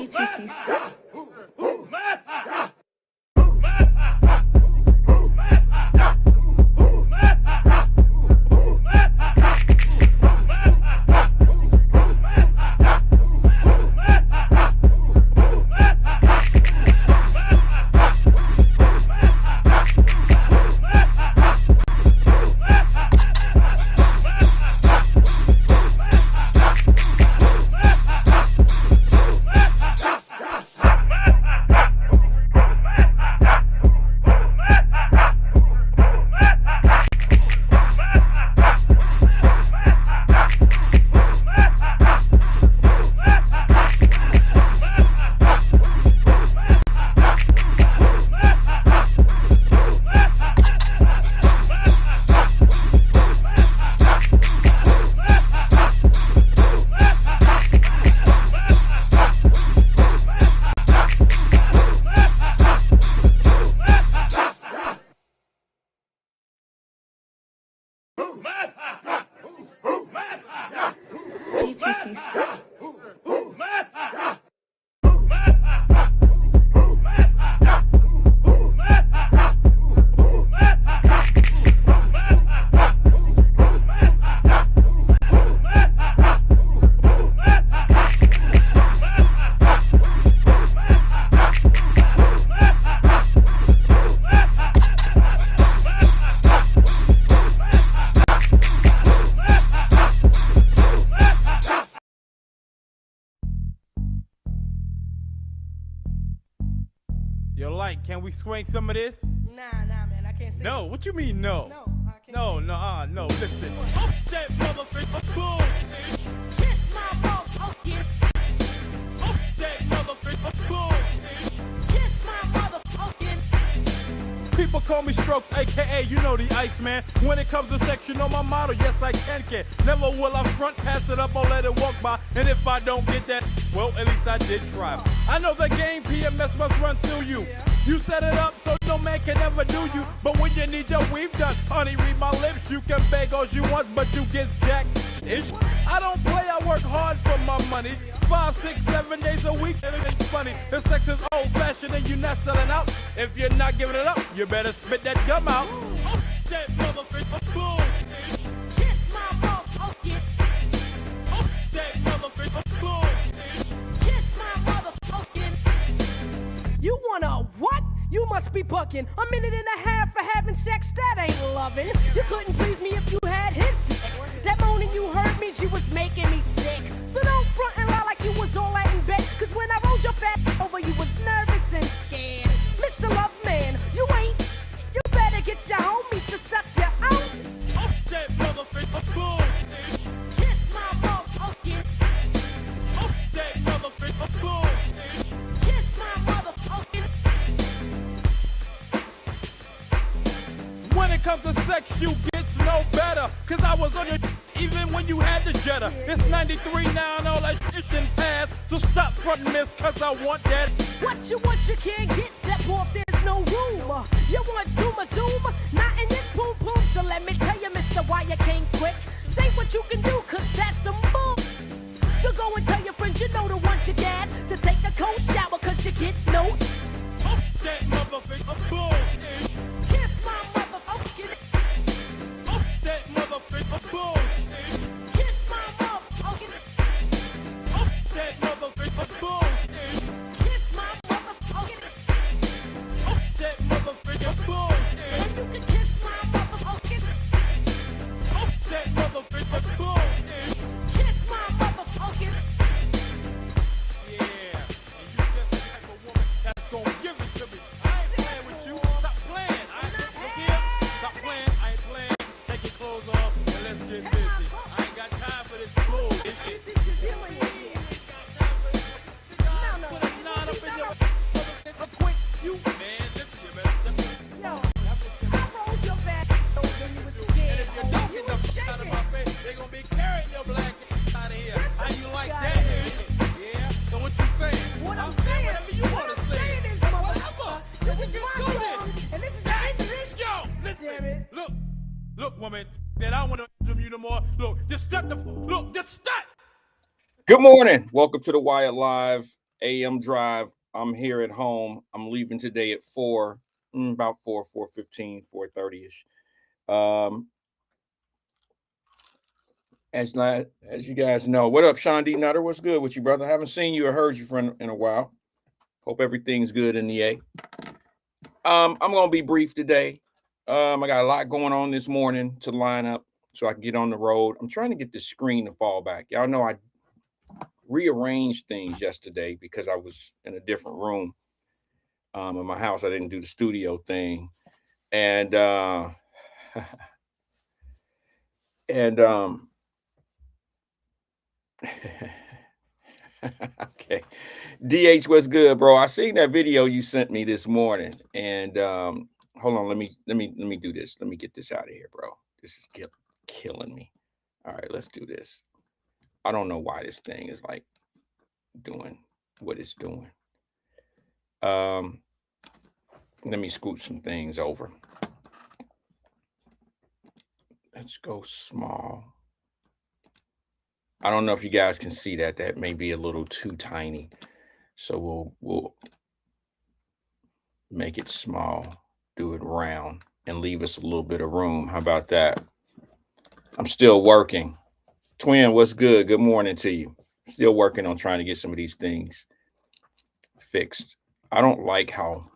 GTTC. we swing some of this? Nah, man, I can't sing. No, what you mean no? No, I can't sing. No, listen. That motherfucker bull. Kiss my motherfucking. That motherfucker bull. Kiss my motherfucking. People call me Strokes, aka you know the Iceman. When it comes to sex, you know my motto, yes I can. Never will I front, pass it up, or let it walk by. And if I don't get that, well, at least I did try. I know the game PMS must run through you. You set it up so no man can ever do you. But when you need your weave done, honey, read my lips. You can beg all you want, but you get jacked. I don't play, I work hard for my money. 5, 6, 7 days a week, and it's funny. If sex is old-fashioned and you're not selling out, if you're not giving it up, you better spit that gum out. That motherfucker bull. Kiss my motherfucking. That motherfucker bull. Kiss my motherfucking. You wanna what? You must be bucking. A minute and a half for having sex, that ain't loving. You couldn't please me if you had his dick. That moaning you heard means you was making me sick. So don't front and lie like you was all out in bed. Cause when I rolled your fat over, you was nervous and scared. Mr. Love Man, you ain't. You better get your homies to suck you out. That motherfucker bull. Kiss my motherfucking. That motherfucker bull. Kiss my motherfucking. When it comes to sex, you gets no better. Cause I was on your even when you had the Jetta. It's 93 now and all that shit can pass. So stop frontin' miss, cause I want that. What you can't get, step off, there's no room. You want zoom, not in this poom poom. So let me tell you, Mr. Wyatt came quick. Say what you can do, cause that's some bull. So go and tell your friends you know to want your gas. To take a cold shower, cause your kids know. That motherfucker bull. Kiss my motherfucking. That motherfucker bull. Kiss my motherfucking. That motherfucker bull. Kiss my motherfucking. That motherfucker bull. And you can kiss my motherfucking. That motherfucker bull. Kiss my motherfucking. Yeah, and you just the type of woman that's gonna give it to me. I ain't playing with you. Stop playing. Look here. Stop playing. I ain't playing. Take your clothes off and let's get busy. I ain't got time for this bullshit. Put a knot up in your motherfucker quick. You man, listen, you better. Yo, I rolled your back when you was scared. And if you don't get the out of my face, they gonna be carrying your black out of here. How you like that? Yeah. So what you saying? What I'm saying, whatever you wanna say. is Whatever. this We is can my do song, this. and this is the end of this. Yo, listen. Damn it. Look, woman. That I don't want to from you no more. Look, just step. Good morning. Welcome to the Wyatt Live AM Drive. I'm here at home. I'm leaving today at 4, about 4:15, 4:30ish. As you guys know, what up, Sean D. Nutter? What's good with you, brother? I haven't seen you or heard you in a while. Hope everything's good in the A. I'm gonna be brief today. I got a lot going on this morning to line up so I can get on the road. I'm trying to get the screen to fall back. Y'all know I rearranged things yesterday because I was in a different room in my house. I didn't do the studio thing. And okay. DH, what's good, bro? I seen that video you sent me this morning. And hold on, let me do this. Let me get this out of here, bro. This is killing me. All right, let's do this. I don't know why this thing is like doing what it's doing. Let me scoot some things over. Let's go small. I don't know if you guys can see that. That may be a little too tiny. So we'll make it small, do it round, and leave us a little bit of room. How about that? I'm still working. Twin, what's good? Good morning to you. Still working on trying to get some of these things fixed. I don't like how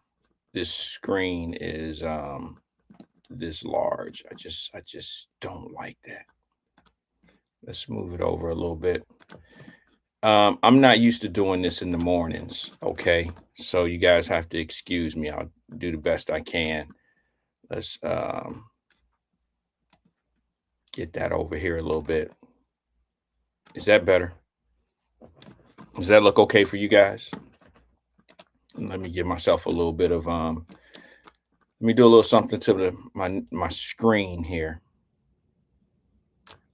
this screen is this large. I just don't like that. Let's move it over a little bit. I'm not used to doing this in the mornings, okay? So you guys have to excuse me. I'll do the best I can. Let's get that over here a little bit. Is that better? Does that look okay for you guys? Let me give myself a little bit of let me do a little something to my screen here.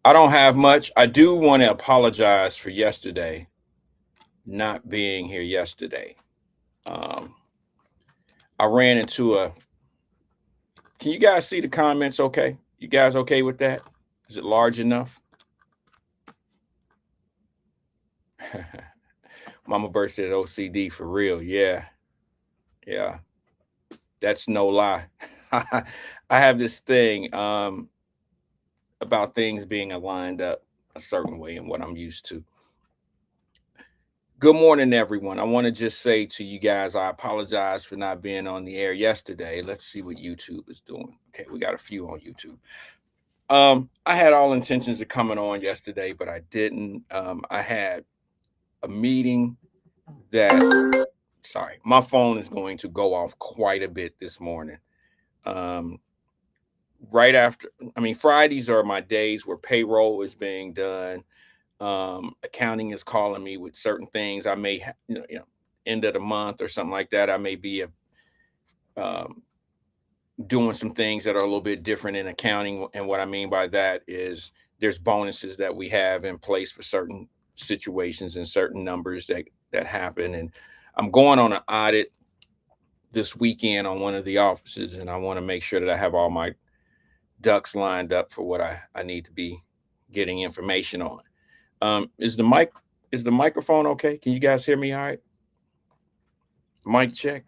I don't have much. I do want to apologize for yesterday, not being here yesterday. I ran into a Can you guys see the comments okay? You guys okay with that? Is it large enough? Mama Bird said OCD for real. Yeah. Yeah. That's no lie. I have this thing about things being aligned up a certain way and what I'm used to. Good morning, everyone. I want to just say to you guys, I apologize for not being on the air yesterday. Let's see what YouTube is doing. Okay, we got a few on YouTube. I had all intentions of coming on yesterday, but I didn't. I had a meeting that, sorry, my phone is going to go off quite a bit this morning. Right after, Fridays are my days where payroll is being done. Accounting is calling me with certain things. I may, end of the month or something like that. I may be um, doing some things that are a little bit different in accounting. And what I mean by that is there's bonuses that we have in place for certain situations and certain numbers that happen. And I'm going on an audit this weekend on one of the offices, and I want to make sure that I have all my ducks lined up for what I need to be getting information on. Is the microphone okay? Can you guys hear me all right? Mic check.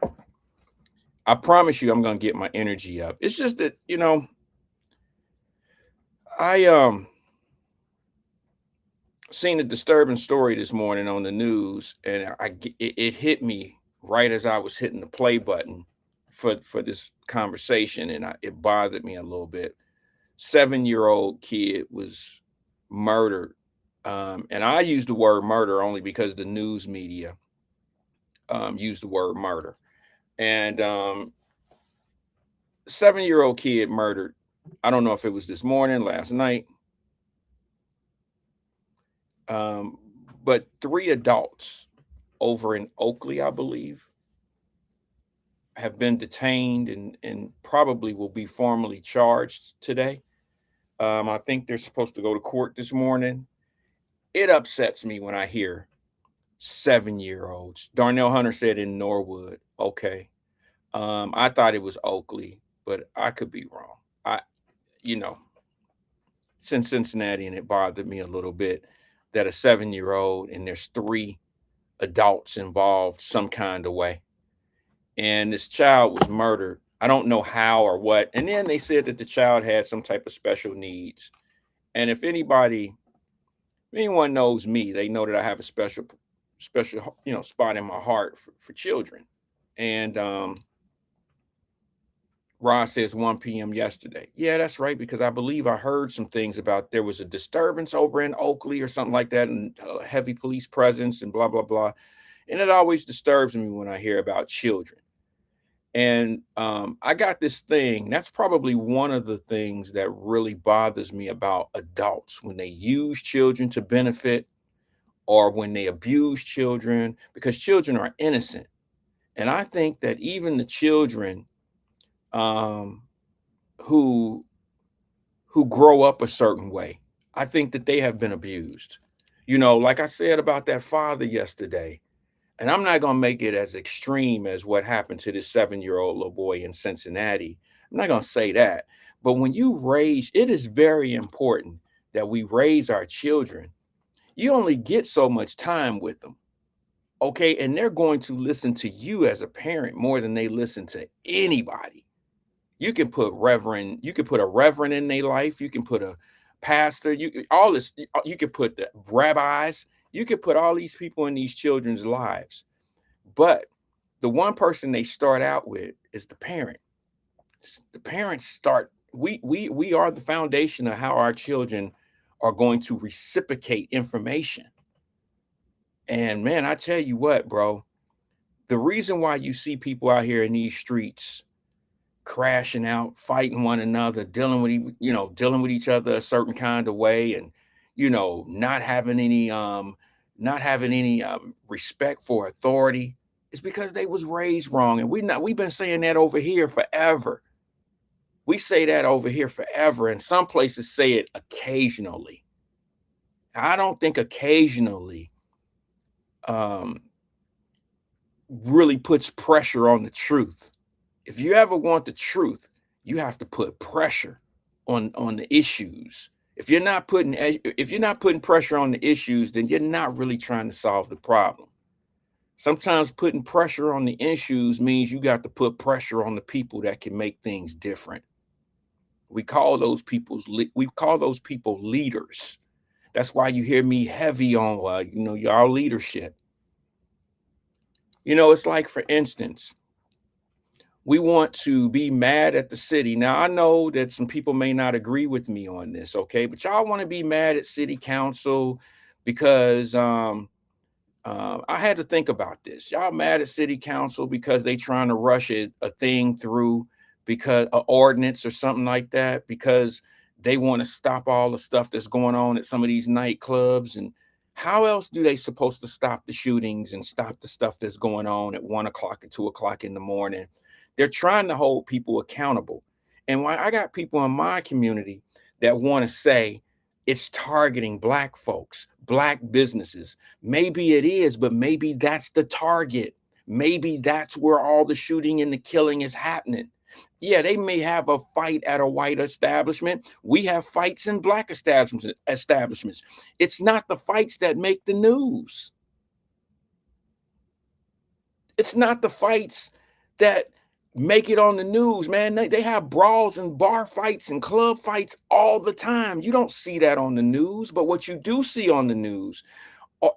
I promise you I'm gonna get my energy up. It's just that, I seen a disturbing story this morning on the news, and it hit me right as I was hitting the play button for this conversation, and it bothered me a little bit. 7-year-old kid was murdered, and I use the word murder only because the news media used the word murder. And 7-year-old kid murdered. I don't know if it was this morning, last night. But 3 adults over in Oakley, I believe, have been detained and probably will be formally charged today. I think they're supposed to go to court this morning. It upsets me when I hear 7-year-olds. Darnell Hunter said in Norwood. Okay. I thought it was Oakley, but I could be wrong. Since Cincinnati, and it bothered me a little bit that a 7-year-old and there's 3 adults involved some kind of way. And this child was murdered. I don't know how or what. And then they said that the child had some type of special needs. And if anyone knows me, they know that I have a special, spot in my heart for children. And Ross says 1 p.m. yesterday. Yeah, that's right, because I believe I heard some things about there was a disturbance over in Oakley or something like that, and heavy police presence and blah, blah, blah. And it always disturbs me when I hear about children. And I got this thing. That's probably one of the things that really bothers me about adults when they use children to benefit or when they abuse children, because children are innocent. And I think that even the children who grow up a certain way, I think that they have been abused. Like I said about that father yesterday, and I'm not going to make it as extreme as what happened to this 7-year-old little boy in Cincinnati. I'm not going to say that. But when it is very important that we raise our children. You only get so much time with them. Okay. And they're going to listen to you as a parent more than they listen to anybody. You can put a reverend in their life. You can put a pastor, you could put the rabbis, you could put all these people in these children's lives. But the one person they start out with is the parent. The parents start, we are the foundation of how our children are going to reciprocate information. And man, I tell you what, bro, the reason why you see people out here in these streets crashing out, fighting one another, dealing with each other a certain kind of way, and not having any respect for authority, is because they was raised wrong. And we've been saying that over here forever. We say that over here forever, and some places say it occasionally. I don't think occasionally um, really puts pressure on the truth. If you ever want the truth, you have to put pressure on the issues. If you're not putting pressure on the issues, then you're not really trying to solve the problem. Sometimes putting pressure on the issues means you got to put pressure on the people that can make things different. We call those people leaders. That's why you hear me heavy on y'all leadership. It's like, for instance, we want to be mad at the city. Now, I know that some people may not agree with me on this, okay? But y'all want to be mad at city council because I had to think about this. Y'all mad at city council because they trying to rush a thing through, because an ordinance or something like that, because they want to stop all the stuff that's going on at some of these nightclubs. And how else do they supposed to stop the shootings and stop the stuff that's going on at 1 o'clock and 2 o'clock in the morning? They're trying to hold people accountable. And why I got people in my community that want to say it's targeting Black folks, Black businesses. Maybe it is, but maybe that's the target. Maybe that's where all the shooting and the killing is happening. Yeah, they may have a fight at a white establishment. We have fights in Black establishments. It's not the fights that make the news. It's not the fights that make it on the news, man. They have brawls and bar fights and club fights all the time. You don't see that on the news, but what you do see on the news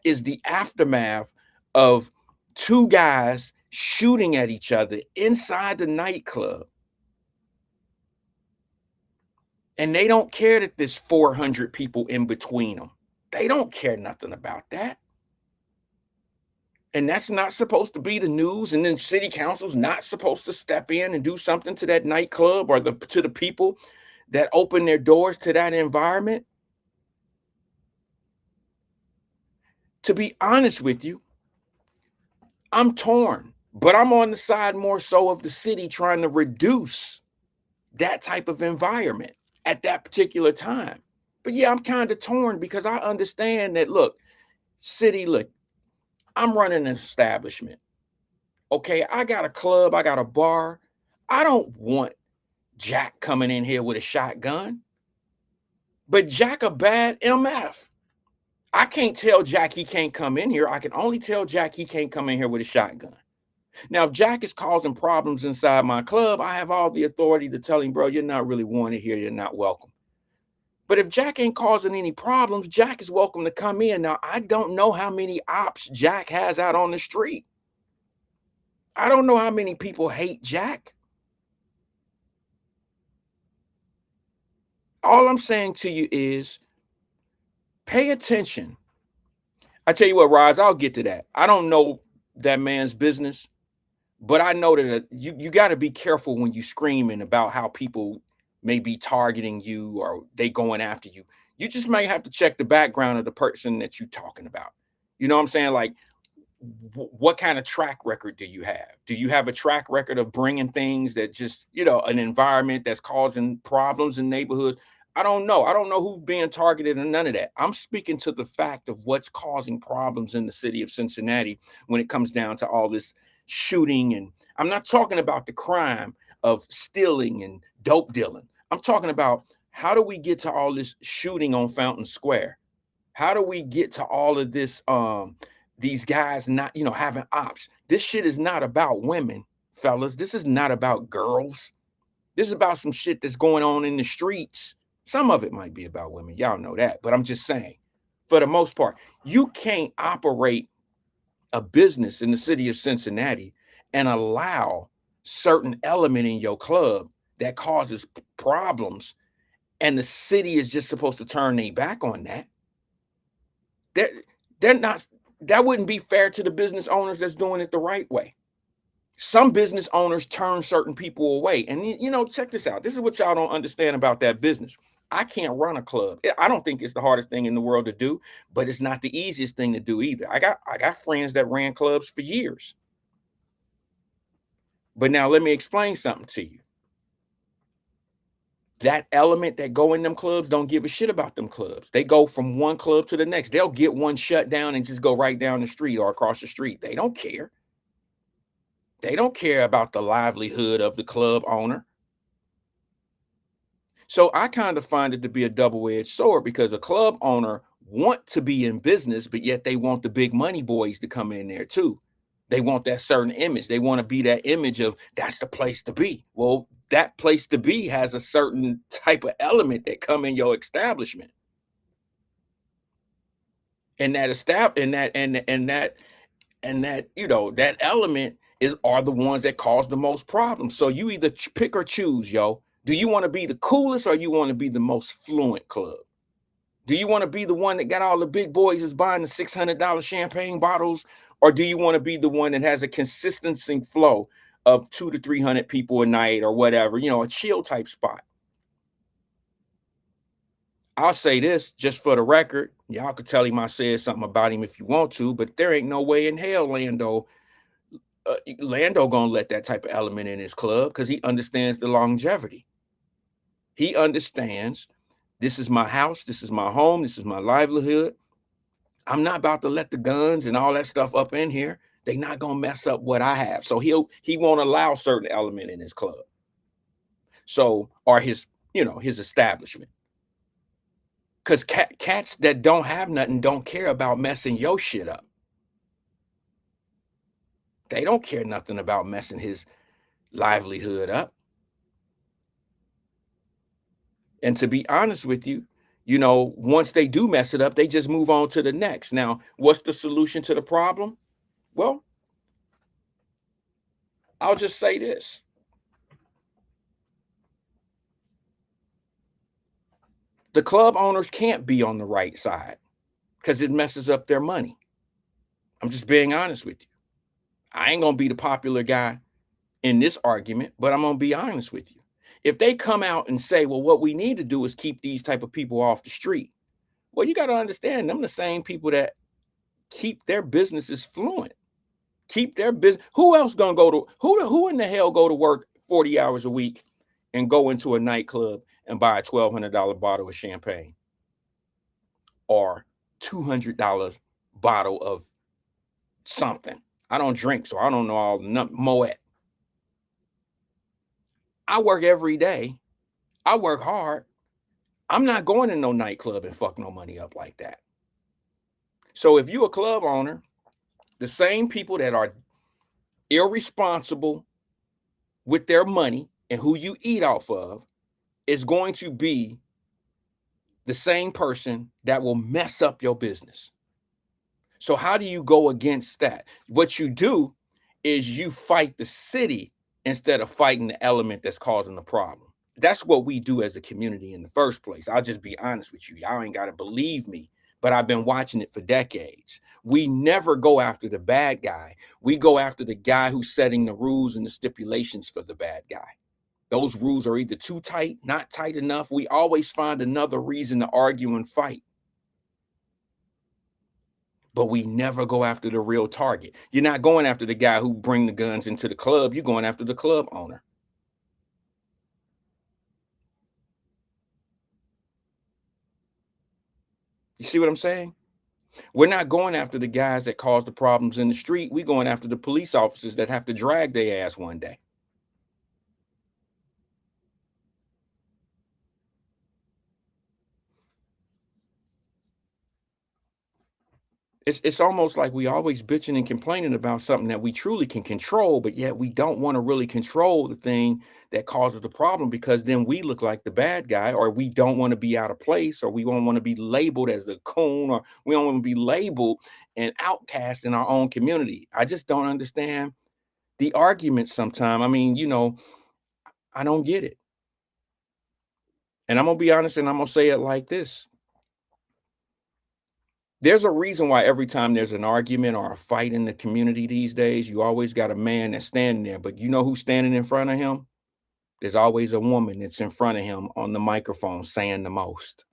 is the aftermath of two guys shooting at each other inside the nightclub. And they don't care that there's 400 people in between them. They don't care nothing about that. And that's not supposed to be the news. And then city council's not supposed to step in and do something to that nightclub or to the people that open their doors to that environment. To be honest with you, I'm torn, but I'm on the side more so of the city trying to reduce that type of environment at that particular time. But yeah, I'm kind of torn because I understand that, look, I'm running an establishment. Okay, I got a club, I got a bar. I don't want Jack coming in here with a shotgun. But Jack a bad MF. I can't tell Jack he can't come in here. I can only tell Jack he can't come in here with a shotgun. Now, if Jack is causing problems inside my club, I have all the authority to tell him, bro, you're not really wanted here. You're not welcome. But if Jack ain't causing any problems, Jack is welcome to come in. Now, I don't know how many ops Jack has out on the street. I don't know how many people hate Jack. All I'm saying to you is pay attention. I tell you what, Roz, I'll get to that. I don't know that man's business, but I know that you got to be careful when you screaming about how people may be targeting you or they going after you. You just might have to check the background of the person that you're talking about. You know what I'm saying? Like, what kind of track record do you have? Do you have a track record of bringing things that just, an environment that's causing problems in neighborhoods? I don't know. I don't know who's being targeted and none of that. I'm speaking to the fact of what's causing problems in the city of Cincinnati when it comes down to all this shooting. And I'm not talking about the crime of stealing and dope dealing. I'm talking about, how do we get to all this shooting on Fountain Square? How do we get to all of this, these guys not, having ops? This shit is not about women, fellas. This is not about girls. This is about some shit that's going on in the streets. Some of it might be about women. Y'all know that. But I'm just saying, for the most part, you can't operate a business in the city of Cincinnati and allow certain element in your club that causes problems, and the city is just supposed to turn their back on that. They're not. that wouldn't be fair to the business owners that's doing it the right way. Some business owners turn certain people away. And check this out. This is what y'all don't understand about that business. I can't run a club. I don't think it's the hardest thing in the world to do, but it's not the easiest thing to do either. I got friends that ran clubs for years. But now let me explain something to you. That element that go in them clubs don't give a shit about them clubs. They go from one club to the next. They'll get one shut down and just go right down the street or across the street. They don't care. They don't care about the livelihood of the club owner. So I kind of find it to be a double-edged sword, because a club owner want to be in business, but yet they want the big money boys to come in there too. They want that certain image. They want to be that image of that's the place to be. Well, that place to be has a certain type of element that come in your establishment. And that that element are the ones that cause the most problems. So you either pick or choose, yo. Do you want to be the coolest, or you want to be the most fluent club? Do you want to be the one that got all the big boys is buying the $600 champagne bottles, or do you want to be the one that has a consistency flow of 200 to 300 people a night or whatever, a chill type spot? I'll say this just for the record. Y'all could tell him I said something about him if you want to, but there ain't no way in hell Lando gonna let that type of element in his club, because he understands the longevity. He understands this is my house, this is my home, this is my livelihood. I'm not about to let the guns and all that stuff up in here. They're not gonna mess up what I have. So he won't allow certain element in his club. So, or his establishment. Because cats that don't have nothing don't care about messing your shit up. They don't care nothing about messing his livelihood up. And to be honest with you, once they do mess it up, they just move on to the next. Now, what's the solution to the problem? Well, I'll just say this. The club owners can't be on the right side because it messes up their money. I'm just being honest with you. I ain't going to be the popular guy in this argument, but I'm going to be honest with you. If they come out and say, well, what we need to do is keep these type of people off the street. Well, you got to understand, them the same people that keep their businesses fluent, keep their business. Who else going to go to, who in the hell go to work 40 hours a week and go into a nightclub and buy a $1,200 bottle of champagne or $200 bottle of something? I don't drink, so I don't know all the Moet. I work every day. I work hard. I'm not going to no nightclub and fuck no money up like that. So if you're a club owner, the same people that are irresponsible with their money and who you eat off of is going to be the same person that will mess up your business. So how do you go against that? What you do is you fight the city instead of fighting the element that's causing the problem. That's what we do as a community in the first place. I'll just be honest with you. Y'all ain't got to believe me, but I've been watching it for decades. We never go after the bad guy. We go after the guy who's setting the rules and the stipulations for the bad guy. Those rules are either too tight, not tight enough. We always find another reason to argue and fight. But we never go after the real target. You're not going after the guy who bring the guns into the club. You're going after the club owner. You see what I'm saying? We're not going after the guys that cause the problems in the street. We're going after the police officers that have to drag their ass one day. It's almost like we always bitching and complaining about something that we truly can control, but yet we don't want to really control the thing that causes the problem, because then we look like the bad guy, or we don't want to be out of place, or we don't want to be labeled as a coon, or we don't want to be labeled an outcast in our own community. I just don't understand the argument sometimes. I mean, I don't get it. And I'm going to be honest, and I'm going to say it like this. There's a reason why every time there's an argument or a fight in the community these days, you always got a man that's standing there, but you know who's standing in front of him? There's always a woman that's in front of him on the microphone saying the most.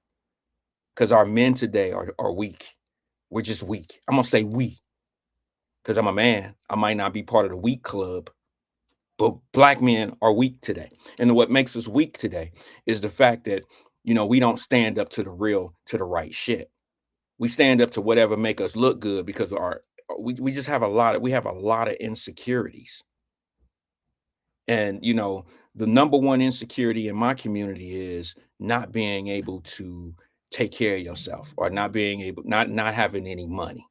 Because our men today are weak. We're just weak. I'm gonna say we, because I'm a man. I might not be part of the weak club, but black men are weak today. And what makes us weak today is the fact that, we don't stand up to the right shit. We stand up to whatever make us look good because we just have a lot of insecurities. And the number one insecurity in my community is not being able to take care of yourself, or not being able not having any money,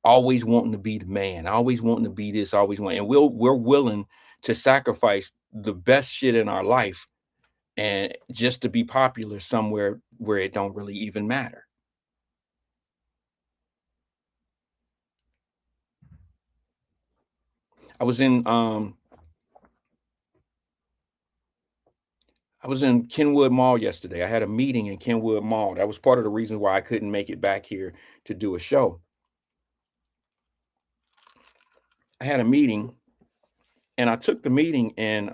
always wanting to be the man, always wanting to be this, always want, and we're willing to sacrifice the best shit in our life and just to be popular somewhere where it don't really even matter. I was in Kenwood Mall yesterday. I had a meeting in Kenwood Mall. That was part of the reason why I couldn't make it back here to do a show. I had a meeting, and I took the meeting in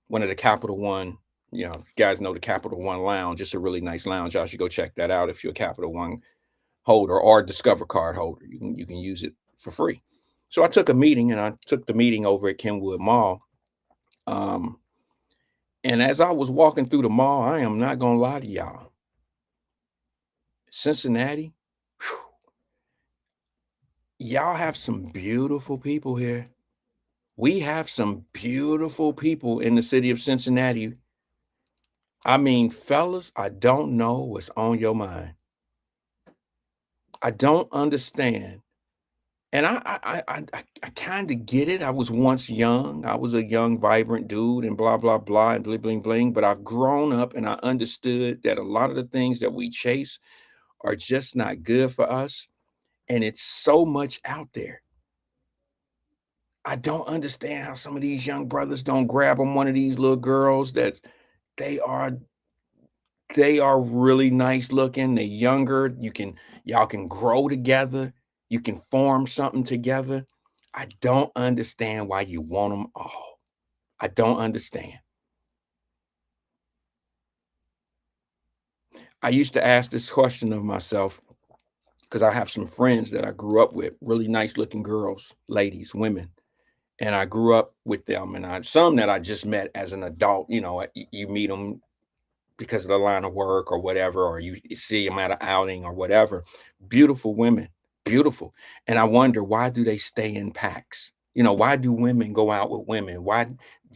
one of the Capital One. You guys know the Capital One Lounge. It's a really nice lounge. Y'all should go check that out if you're a Capital One holder or a Discover card holder. You can use it for free. So I took a meeting, and I took the meeting over at Kenwood Mall. And as I was walking through the mall, I am not gonna lie to y'all. Cincinnati, whew, y'all have some beautiful people here. We have some beautiful people in the city of Cincinnati. I mean, fellas, I don't know what's on your mind. I don't understand. And I kind of get it. I was once young. I was a young, vibrant dude and blah, blah, blah, and bling, bling, bling. But I've grown up and I understood that a lot of the things that we chase are just not good for us. And it's so much out there. I don't understand how some of these young brothers don't grab on one of these little girls that they are they are really nice looking. They're younger. Y'all can grow together. You can form something together. I don't understand why you want them all. I don't understand. I used to ask this question of myself because I have some friends that I grew up with, really nice looking girls, ladies, women. And I grew up with them, and some that I just met as an adult. You meet them because of the line of work or whatever, or you see them at an outing or whatever. Beautiful women, beautiful. And I wonder, why do they stay in packs? Why do women go out with women? Why?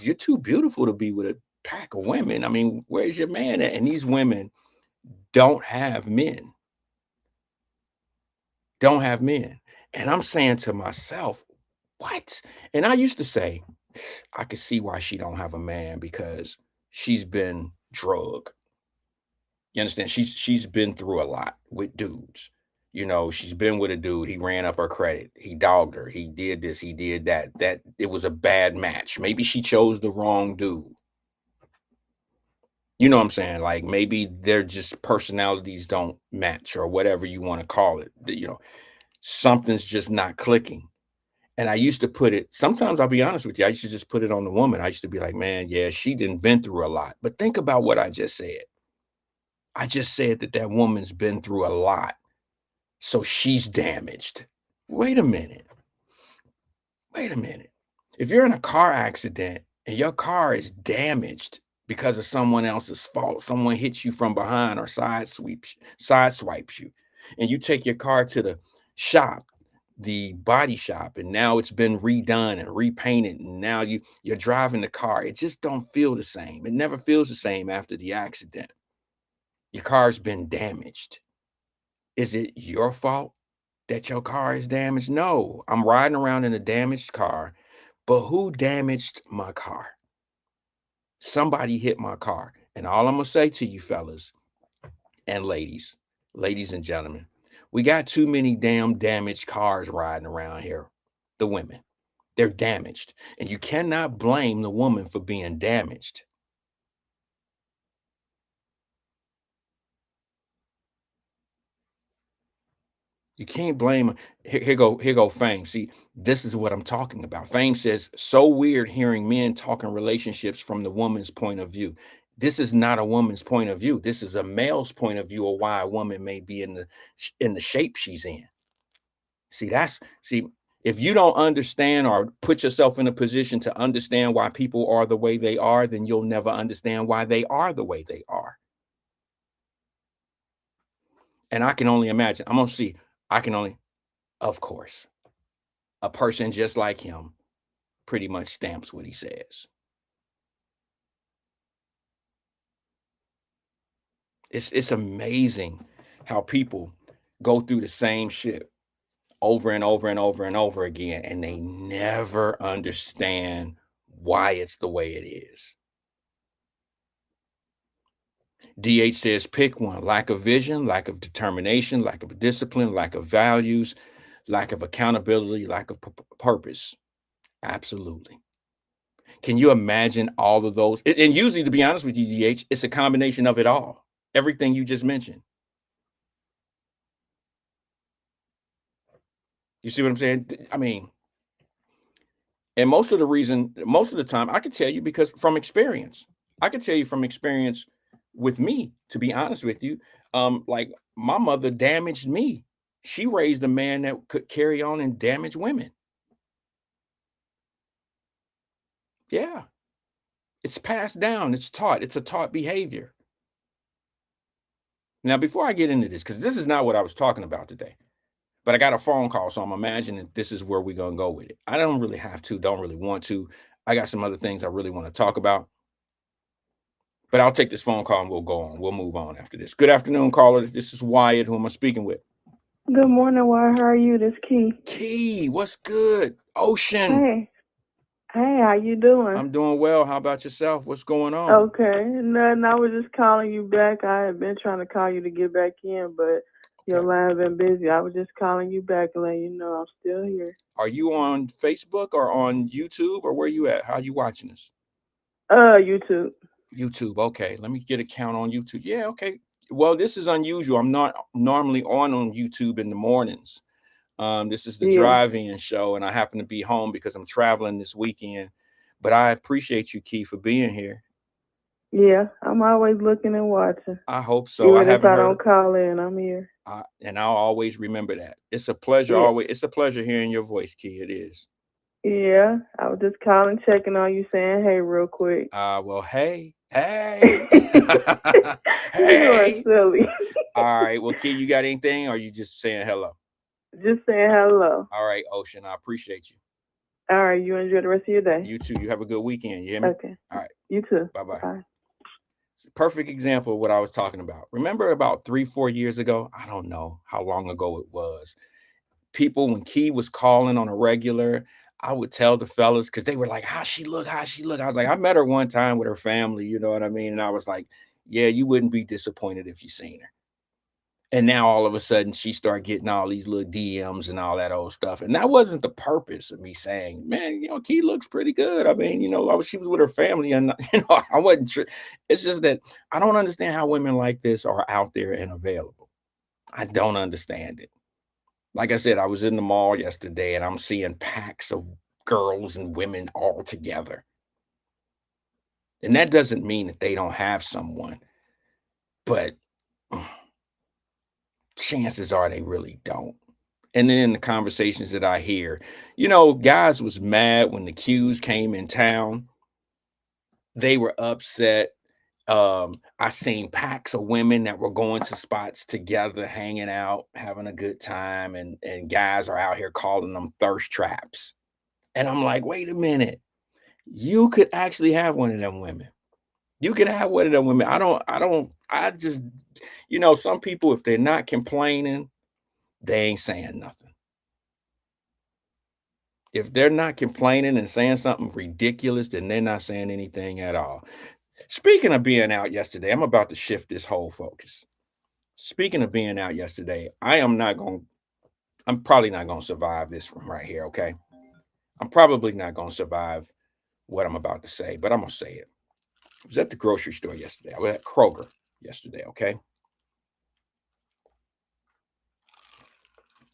You're too beautiful to be with a pack of women. I mean, where's your man at? And these women don't have men, don't have men. And I'm saying to myself, what? And I used to say, I could see why she don't have a man, because she's been drug. You understand? She's been through a lot with dudes. She's been with a dude. He ran up her credit. He dogged her. He did this. He did that. That it was a bad match. Maybe she chose the wrong dude. You know what I'm saying? Like, maybe they're just personalities don't match, or whatever you want to call it. Something's just not clicking. And I used to put it, sometimes I'll be honest with you, I used to just put it on the woman. I used to be like, man, yeah, she didn't been through a lot. But think about what I just said. I just said that woman's been through a lot. So she's damaged. Wait a minute. Wait a minute. If you're in a car accident and your car is damaged because of someone else's fault, someone hits you from behind or sideswipes you, and you take your car to the shop, the body shop, and now it's been redone and repainted, and now you're driving the car, it just don't feel the same. It never feels the same after the accident. Your car's been damaged. Is it your fault that your car is damaged? No, I'm riding around in a damaged car, but who damaged my car? Somebody hit my car. And all I'm gonna say to you fellas and ladies and gentlemen, we got too many damn damaged cars riding around here. The women, they're damaged. And you cannot blame the woman for being damaged. You can't blame here go Fame. See, this is what I'm talking about. Fame says, so weird hearing men talking relationships from the woman's point of view. This is not a woman's point of view. This is a male's point of view of why a woman may be in the shape she's in. See, if you don't understand or put yourself in a position to understand why people are the way they are, then you'll never understand why they are the way they are. And I can only imagine. Of course, a person just like him pretty much stamps what he says. It's amazing how people go through the same shit over and over and over and over again, and they never understand why it's the way it is. DH says, pick one: lack of vision, lack of determination, lack of discipline, lack of values, lack of accountability, lack of purpose. Absolutely. Can you imagine all of those? And usually, to be honest with you, DH, it's a combination of it all. Everything you just mentioned. You see what I'm saying? I mean, and most of the time, I can tell you because from experience, I can tell you from experience with me, to be honest with you, like my mother damaged me. She raised a man that could carry on and damage women. Yeah, it's passed down. It's taught. It's a taught behavior. Now, before I get into this, because this is not what I was talking about today, but I got a phone call, so I'm imagining this is where we're gonna go with it. I don't really have to, don't really want to. I got some other things I really want to talk about, but I'll take this phone call and we'll go on. We'll move on after this. Good afternoon, caller. This is Wyatt. Who am I speaking with? Good morning, Wyatt. How are you? This Key. Key, what's good? Ocean. Hey, how you doing? I'm doing well. How about yourself? What's going on? Okay, nothing. I was just calling you back. I had been trying to call you to get back in, but your line been busy. I was just calling you back and letting you know I'm still here. Are you on Facebook or on YouTube or where you at? How you watching this? YouTube. YouTube. Okay, let me get a count on YouTube. Yeah, okay. Well, this is unusual. I'm not normally on YouTube in the mornings. This is the drive-in show, and I happen to be home because I'm traveling this weekend. But I appreciate you, Key, for being here. Yeah, I'm always looking and watching. I hope so. Even if I don't call in, I'm here. And I'll always remember that. It's a pleasure. Always, it's a pleasure hearing your voice, Key. It is. Yeah, I was just calling, checking on you, saying hey real quick. Well, hey. Hey. You are silly. All right. Well, Key, you got anything, or are you just saying hello? Just saying hello. All right, Ocean. I appreciate you. All right. You enjoy the rest of your day. You too. You have a good weekend. You hear me? Okay. All right. You too. Bye-bye. Bye. It's a perfect example of what I was talking about. Remember about 3-4 years ago? I don't know how long ago it was. People, when Key was calling on a regular, I would tell the fellas, because they were like, how she look? I was like, I met her one time with her family, you know what I mean? And I was like, yeah, you wouldn't be disappointed if you seen her. And now all of a sudden she started getting all these little DMs and all that old stuff. And that wasn't the purpose of me saying, man, Key looks pretty good. I mean, she was with her family and, I wasn't sure. It's just that I don't understand how women like this are out there and available. I don't understand it. Like I said, I was in the mall yesterday and I'm seeing packs of girls and women all together. And that doesn't mean that they don't have someone, but chances are they really don't. And then in the conversations that I hear, guys was mad when the Qs came in town. They were upset. I seen packs of women that were going to spots together, hanging out, having a good time, and guys are out here calling them thirst traps. And I'm like, wait a minute, you could actually have one of them women. You could have one of them women. I just, some people, if they're not complaining, they ain't saying nothing. If they're not complaining and saying something ridiculous, then they're not saying anything at all. Speaking of being out yesterday, I'm about to shift this whole focus. Speaking of being out yesterday, I'm probably not going to survive this from right here, okay? I'm probably not going to survive what I'm about to say, but I'm going to say it. I was at the grocery store yesterday. I was at Kroger yesterday, okay?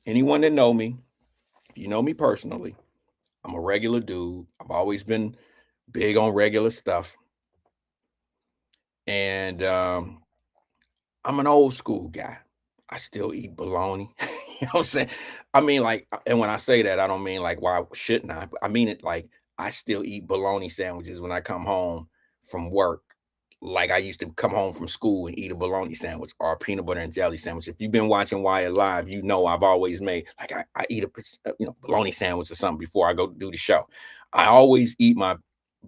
anyone that know me, if you know me personally, I'm a regular dude. I've always been big on regular stuff. And I'm an old school guy. I still eat bologna. You know what I'm saying? I mean, like, and when I say that, I don't mean like, why shouldn't I? I mean it like I still eat bologna sandwiches when I come home from work. Like I used to come home from school and eat a bologna sandwich or a peanut butter and jelly sandwich. If you've been watching Wyatt live, you know I've always made like I eat a bologna sandwich or something before I go do the show. I always eat my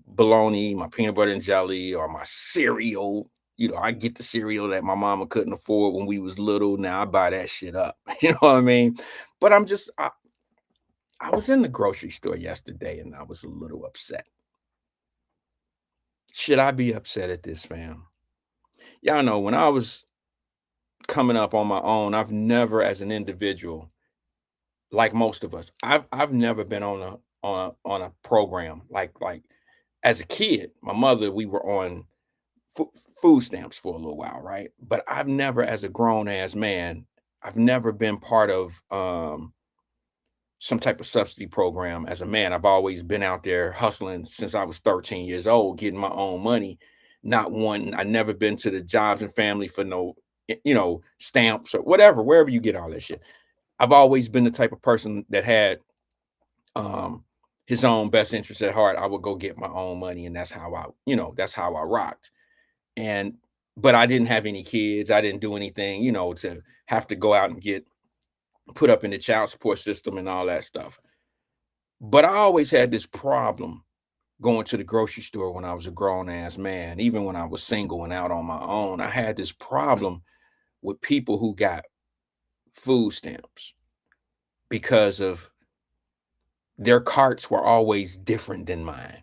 bologna, my peanut butter and jelly, or my cereal. I get the cereal that my mama couldn't afford when we was little. Now I buy that shit up. You know what I mean? But I was in the grocery store yesterday and I was a little upset. Should I be upset at this, fam? Y'all know when I was coming up on my own, I've never as an individual, like most of us, I've never been on a program like as a kid, my mother, we were on food stamps for a little while, right? But I've never, as a grown ass man, I've never been part of some type of subsidy program as a man. I've always been out there hustling since I was 13 years old, getting my own money. Not one, I never been to the jobs and family for no, stamps or whatever, wherever you get all that shit. I've always been the type of person that had um his own best interest at heart. I would go get my own money, and that's how I rocked. And but I didn't have any kids. I didn't do anything, to have to go out and get put up in the child support system and all that stuff. But I always had this problem going to the grocery store when I was a grown ass man, even when I was single and out on my own. I had this problem with people who got food stamps because of their carts were always different than mine.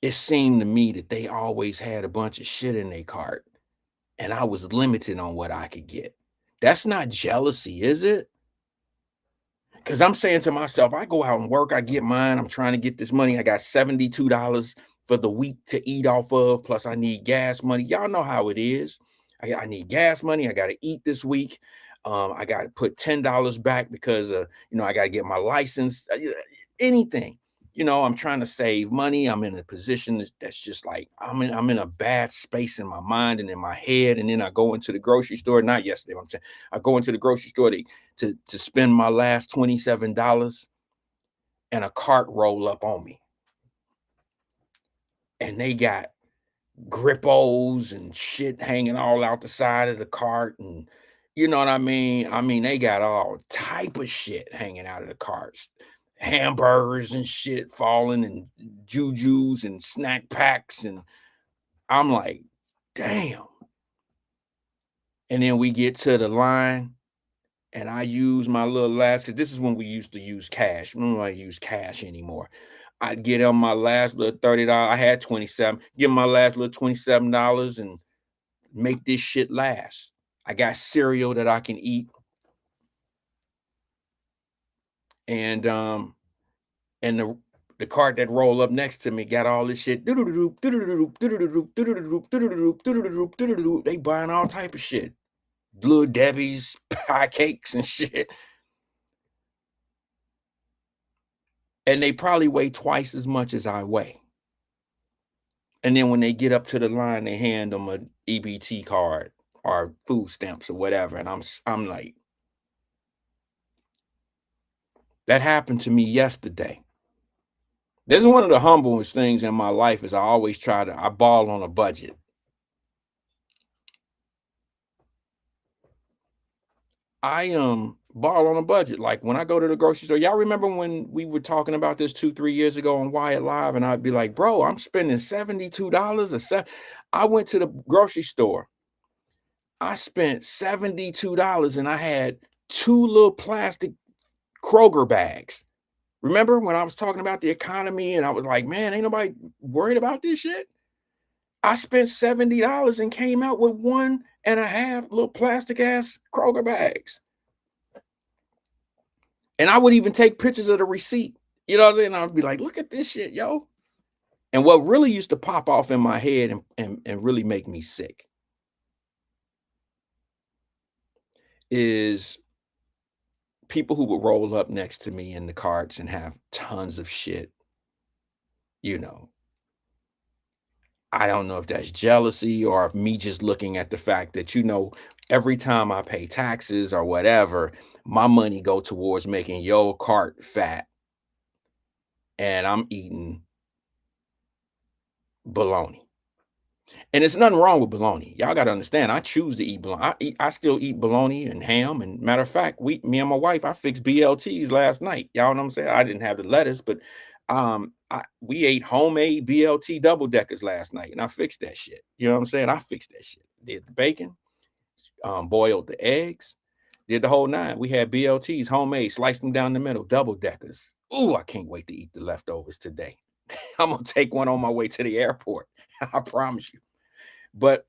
It seemed to me that they always had a bunch of shit in their cart and I was limited on what I could get. That's not jealousy, is it? Because I'm saying to myself, I go out and work, I get mine, I'm trying to get this money. I got $72 for the week to eat off of, plus I need gas money. Y'all know how it is. I need gas money, I got to eat this week. I got to put $10 back because, I got to get my license, anything. I'm trying to save money. I'm in a position that's just like I'm in a bad space in my mind and in my head. And then I go into the grocery store, not yesterday, I'm saying I go into the grocery store to spend my last $27 and a cart roll up on me. And they got grippos and shit hanging all out the side of the cart. And you know what I mean? I mean, they got all type of shit hanging out of the carts. Hamburgers and shit falling and jujus and snack packs. And I'm like, damn. And then we get to the line and I use my little last, because this is when we used to use cash. I don't want to use cash anymore. I'd get on my last little $30. I had 27, give my last little $27 and make this shit last. I got cereal that I can eat. And the cart that roll up next to me got all this shit. They buying all type of shit. Little Debbie's, pie cakes and shit. And they probably weigh twice as much as I weigh. And then when they get up to the line, they hand them a EBT card or food stamps or whatever. And I'm like, that happened to me yesterday. This is one of the humblest things in my life is I ball on a budget. I ball on a budget. Like when I go to the grocery store, y'all remember when we were talking about this 2-3 years ago on Wyatt Live, and I'd be like, bro, I'm spending $72 I went to the grocery store. I spent $72 and I had 2 little plastic Kroger bags. Remember when I was talking about the economy and I was like, man, ain't nobody worried about this shit? I spent $70 and came out with 1.5 little plastic ass Kroger bags. And I would even take pictures of the receipt. You know what I'm saying? I'd be like, look at this shit, yo. And what really used to pop off in my head and really make me sick is people who would roll up next to me in the carts and have tons of shit, you know, I don't know if that's jealousy or if me just looking at the fact that, you know, every time I pay taxes or whatever, my money go towards making your cart fat and I'm eating bologna. And there's nothing wrong with bologna. Y'all got to understand, I choose to eat bologna. I still eat bologna and ham. And matter of fact, me and my wife, I fixed BLTs last night. Y'all know what I'm saying? I didn't have the lettuce, but we ate homemade BLT double deckers last night, and I fixed that shit. You know what I'm saying? I fixed that shit. Did the bacon, boiled the eggs, did the whole nine. We had BLTs homemade, sliced them down the middle, double deckers. Ooh, I can't wait to eat the leftovers today. I'm gonna take one on my way to the airport. I promise you. But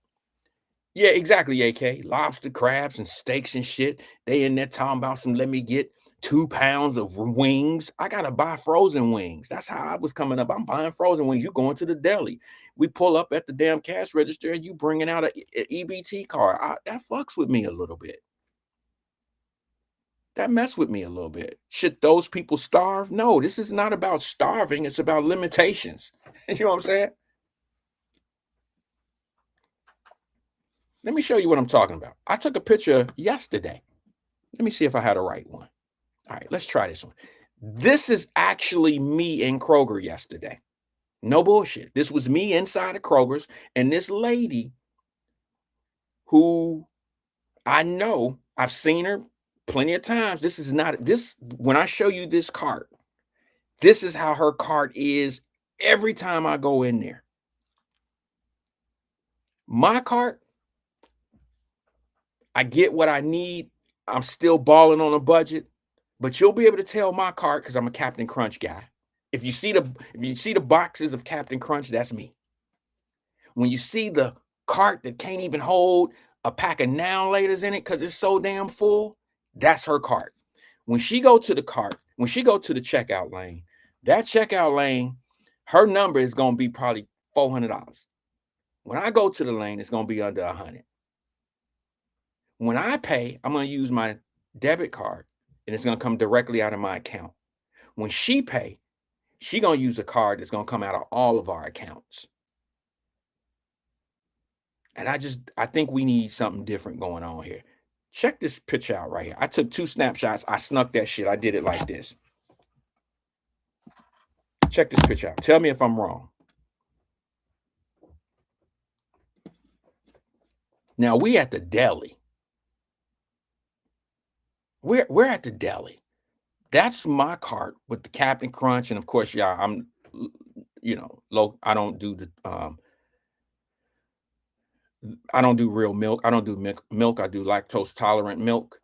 yeah, exactly, AK. Lobster, crabs, and steaks and shit. They in there talking about some, let me get 2 pounds of wings. I gotta buy frozen wings. That's how I was coming up. I'm buying frozen wings. You going to the deli. We pull up at the damn cash register and you bringing out a EBT card. That fucks with me a little bit. That mess with me a little bit. Should those people starve? No, this is not about starving. It's about limitations. You know what I'm saying? Let me show you what I'm talking about. I took a picture yesterday. Let me see if I had the right one. All right, let's try this one. This is actually me in Kroger yesterday. No bullshit. This was me inside of Kroger's, and this lady who I know, I've seen her plenty of times. This is not this. When I show you this cart, this is how her cart is every time I go in there. My cart, I get what I need. I'm still balling on a budget, but you'll be able to tell my cart because I'm a Captain Crunch guy. If you see the boxes of Captain Crunch, that's me. When you see the cart that can't even hold a pack of Now Laters in it because it's so damn full, that's her cart. When she go to the checkout lane, that checkout lane, her number is gonna be probably $400. When I go to the lane, it's gonna be under $100. When I pay, I'm gonna use my debit card, and it's gonna come directly out of my account. When she pay, she gonna use a card that's gonna come out of all of our accounts. And I think we need something different going on here. Check this picture out right here. I took 2 snapshots. I snuck that shit. I did it like this. Check this picture out. Tell me if I'm wrong. Now we at the deli. We're at the deli. That's my cart with the Captain Crunch, and of course, yeah, I'm, low. I don't do real milk. I don't do milk. I do lactose tolerant milk,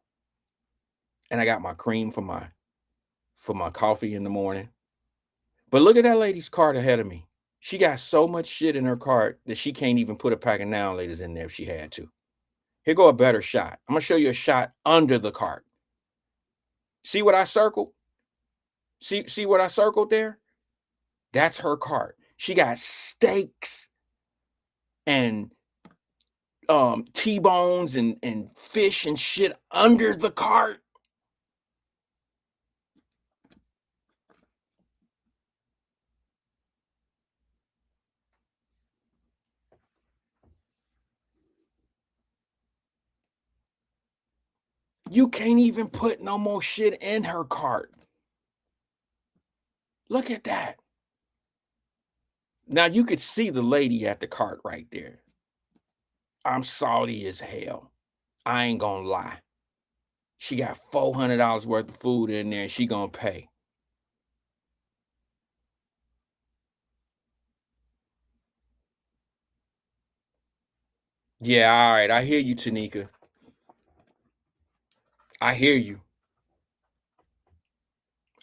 and I got my cream for my coffee in the morning. But look at that lady's cart ahead of me. She got so much shit in her cart that she can't even put a pack of Now Laters in there if she had to. Here go a better shot. I'm gonna show you a shot under the cart. See what I circled? See what I circled there? That's her cart. She got steaks and T-bones and fish and shit under the cart. You can't even put no more shit in her cart. Look at that. Now you could see the lady at the cart right there. I'm salty as hell. I ain't gonna lie. She got $400 worth of food in there and she gonna pay. Yeah, all right. I hear you, Tanika. I hear you.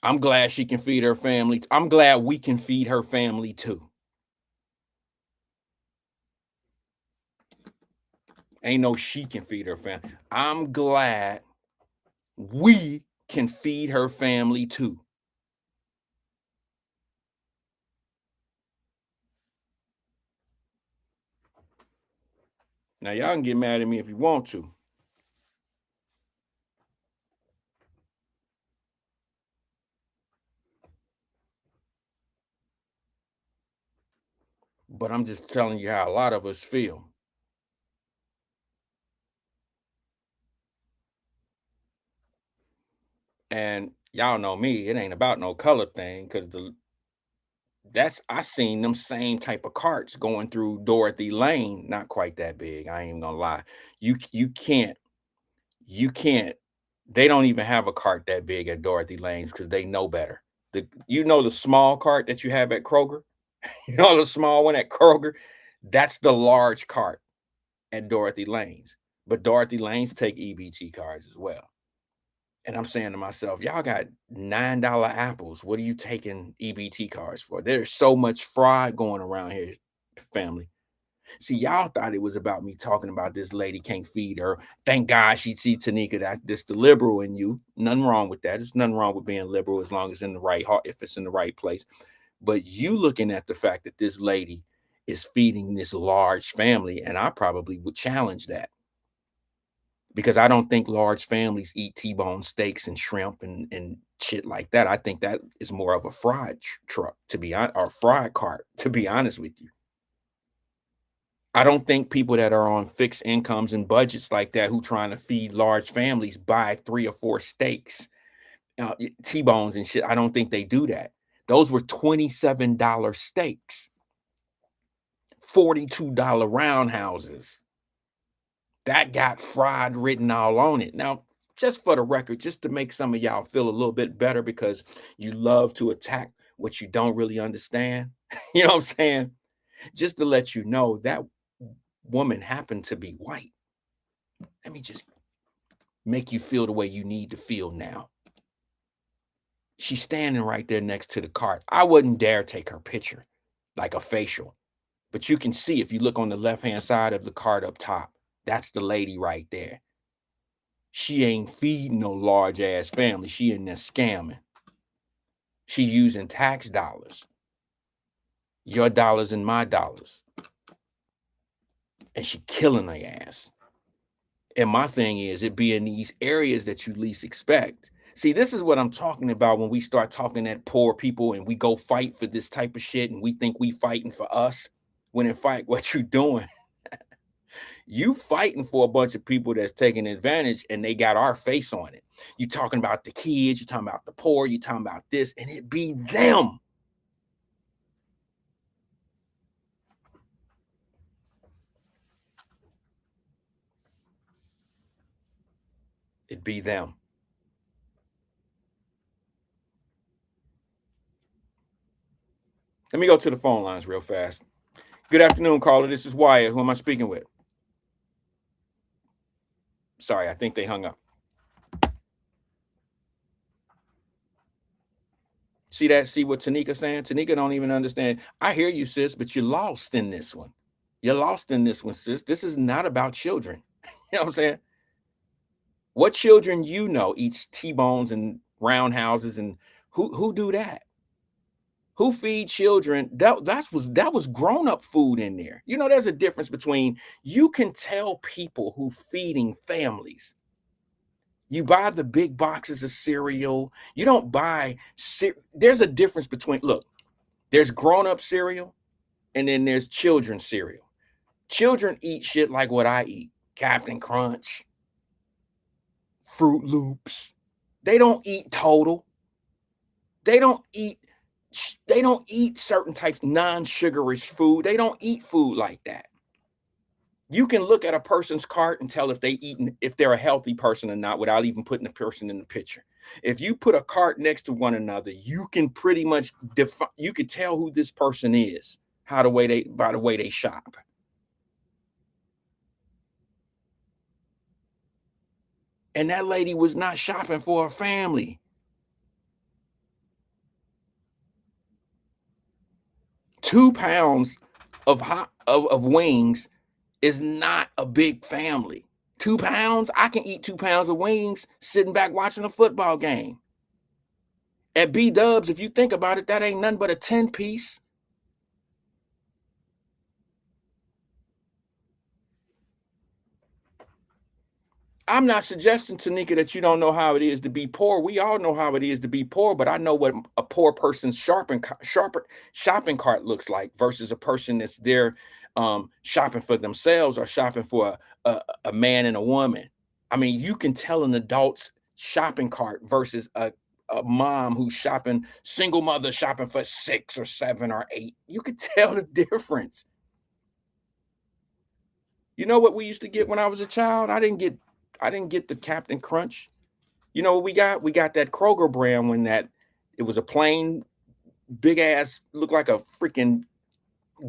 I'm glad she can feed her family. I'm glad we can feed her family too. Ain't no she can feed her family. I'm glad we can feed her family too. Now, y'all can get mad at me if you want to. but I'm just telling you how a lot of us feel. And y'all know me, it ain't about no color thing, because I seen them same type of carts going through Dorothy Lane, not quite that big. I ain't even gonna lie. You can't, you can't, they don't even have a cart that big at Dorothy Lane's because they know better. The small cart that you have at Kroger, the small one at Kroger, that's the large cart at Dorothy Lane's. But Dorothy Lane's take EBT cards as well. And I'm saying to myself, y'all got $9 apples. What are you taking EBT cards for? There's so much fraud going around here, family. See, y'all thought it was about me talking about this lady can't feed her. Thank God she see Tanika. That's the liberal in you. Nothing wrong with that. There's nothing wrong with being liberal as long as in the right heart, if it's in the right place. But you looking at the fact that this lady is feeding this large family, and I probably would challenge that. Because I don't think large families eat T-bone steaks and shrimp and shit like that. I think that is more of a fried truck, to be honest, or fried cart, to be honest with you. I don't think people that are on fixed incomes and budgets like that, who trying to feed large families, buy 3 or 4 steaks, T-bones and shit. I don't think they do that. Those were $27 steaks, $42 roundhouses. That got fried written all on it. Now, just for the record, just to make some of y'all feel a little bit better, because you love to attack what you don't really understand. You know what I'm saying? Just to let you know, that woman happened to be white. Let me just make you feel the way you need to feel now. She's standing right there next to the cart. I wouldn't dare take her picture, like a facial. But you can see, if you look on the left-hand side of the cart up top, that's the lady right there. She ain't feeding no large ass family. She in there scamming. She using tax dollars, your dollars and my dollars, and she killing their ass. And my thing is, it be in these areas that you least expect. See, this is what I'm talking about when we start talking at poor people and we go fight for this type of shit and we think we fighting for us, when in fact, what you doing, you fighting for a bunch of people that's taking advantage, and they got our face on it. You talking about the kids, you talking about the poor, you talking about this, and it be them. It be them. Let me go to the phone lines real fast. Good afternoon, caller. This is Wyatt. Who am I speaking with? Sorry, I think they hung up. See that? See what Tanika saying? Tanika don't even understand. I hear you, sis, but you're lost in this one. You're lost in this one, sis. This is not about children. You know what I'm saying? What children you know eats T-bones and roundhouses, and who do that? Who feed children? That was grown-up food in there. You know, there's a difference between, you can tell people who feeding families. You buy the big boxes of cereal. You don't buy there's a difference between, look, there's grown-up cereal and then there's children's cereal. Children eat shit like what I eat. Captain Crunch, Fruit Loops. They don't eat Total. They don't eat certain types, non-sugarish food. They don't eat food like that. You can look at a person's cart and tell if they're a healthy person or not, without even putting the person in the picture. If you put a cart next to one another, you can pretty much you can tell who this person is by the way they shop. And that lady was not shopping for a family. 2 pounds of wings is not a big family. 2 pounds, I can eat 2 pounds of wings sitting back watching a football game. At B-Dubs, if you think about it, that ain't nothing but a 10-piece. I'm not suggesting, Tanika, that you don't know how it is to be poor. We all know how it is to be poor, but I know what a poor person's shopping cart looks like versus a person that's there shopping for themselves or shopping for a man and a woman. I mean, you can tell an adult's shopping cart versus a mom who's shopping, single mother shopping for 6 or 7 or 8. You could tell the difference. You know what we used to get when I was a child? I didn't get the Captain Crunch. You know what we got? We got that Kroger brand when it was a plain big ass, looked like a freaking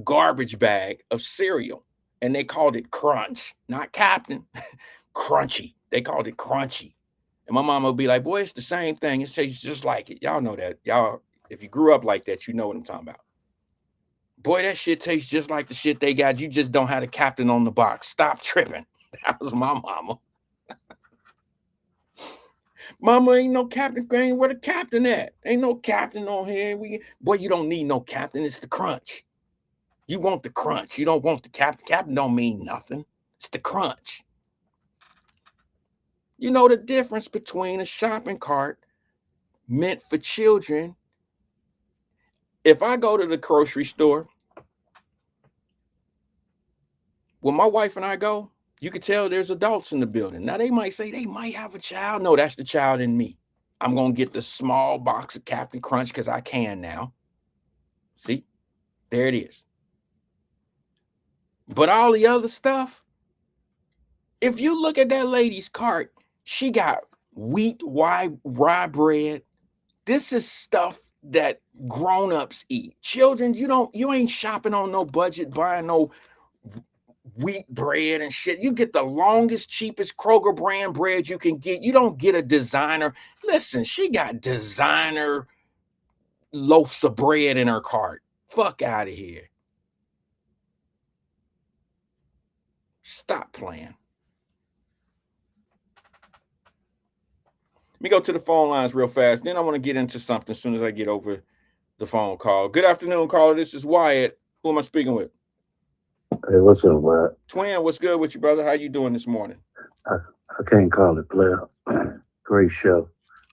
garbage bag of cereal. And they called it Crunch, not Captain. Crunchy. They called it Crunchy. And my mama would be like, boy, it's the same thing. It tastes just like it. Y'all know that. Y'all, if you grew up like that, you know what I'm talking about. Boy, that shit tastes just like the shit they got. You just don't have the Captain on the box. Stop tripping. That was my mama. Mama, ain't no Captain. Where the Captain at? Ain't no Captain on here. Boy, you don't need no Captain. It's the Crunch. You want the Crunch. You don't want the Captain. Captain don't mean nothing. It's the Crunch. You know the difference between a shopping cart meant for children. If I go to the grocery store, when my wife and I go, you can tell there's adults in the building. Now, they might say they might have a child. No, that's the child in me. I'm going to get the small box of Captain Crunch because I can now. See, there it is. But all the other stuff, if you look at that lady's cart, she got wheat, rye bread. This is stuff that grown-ups eat. Children, you ain't shopping on no budget, buying no wheat bread and shit. You get the longest, cheapest Kroger brand bread you can get. You don't get a designer. Listen, she got designer loaves of bread in her cart. Fuck out of here. Stop playing. Let me go to the phone lines real fast. Then I want to get into something as soon as I get over the phone call. Good afternoon, caller. This is Wyatt. Who am I speaking with? Hey, what's up, Wyatt? Twin, what's good with you, brother? How you doing this morning? I can't call it player. Great show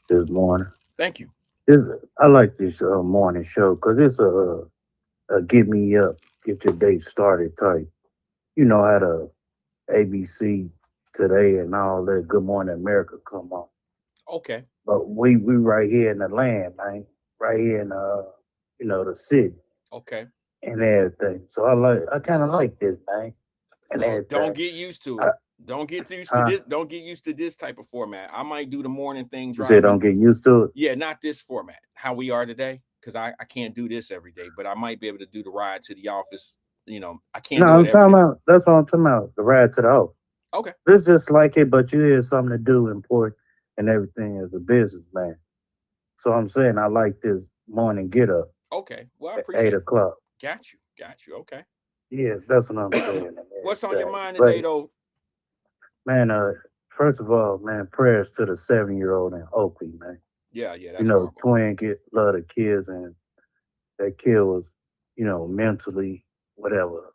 this morning. Thank you. I like this morning show because it's a get me up, get your day started type. You know how the ABC Today and all that Good Morning America come on. Okay. But we right here in the land, man. Right here in the city. Okay. And everything. So I kind of like this, man. And don't get used to it. Don't get used to this. Don't get used to this type of format. I might do the morning thing. You say don't get used to it? Yeah, not this format. How we are today, because I can't do this every day. But I might be able to do the ride to the office. You know, I can't. No, I'm talking about. That's what I'm talking about. The ride to the office. Okay. It's just like it, but you hear something to do important and everything as a businessman. So I'm saying I like this morning get up. Okay. Well, I appreciate 8 o'clock. Got you. Okay. Yeah, that's what I'm saying. What's on your mind today, though? Man, first of all, man, prayers to the 7-year-old in Oakley, man. Yeah, that's horrible. Twin love the kids, and that kid was, mentally, whatever,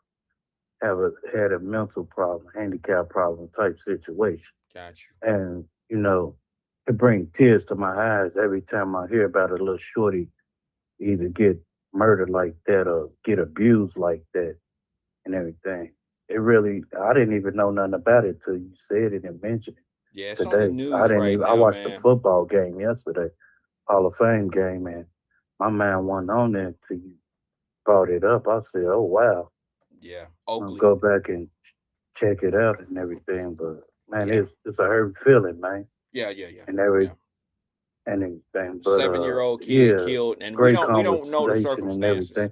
had a mental problem, handicap problem type situation. Got you. And, it brings tears to my eyes every time I hear about a little shorty either get murdered like that or get abused like that and everything. I didn't even know nothing about it till you said it and mentioned it. Yeah, it's today. on the news I watched the football game yesterday, Hall of Fame game, and my man wasn't on there until you brought it up. I said, oh, wow. Yeah, I'll go back and check it out and everything. But, man, it's a hurt feeling, man. Yeah. And everything. But 7-year-old kid killed, and we don't know the circumstances. And everything.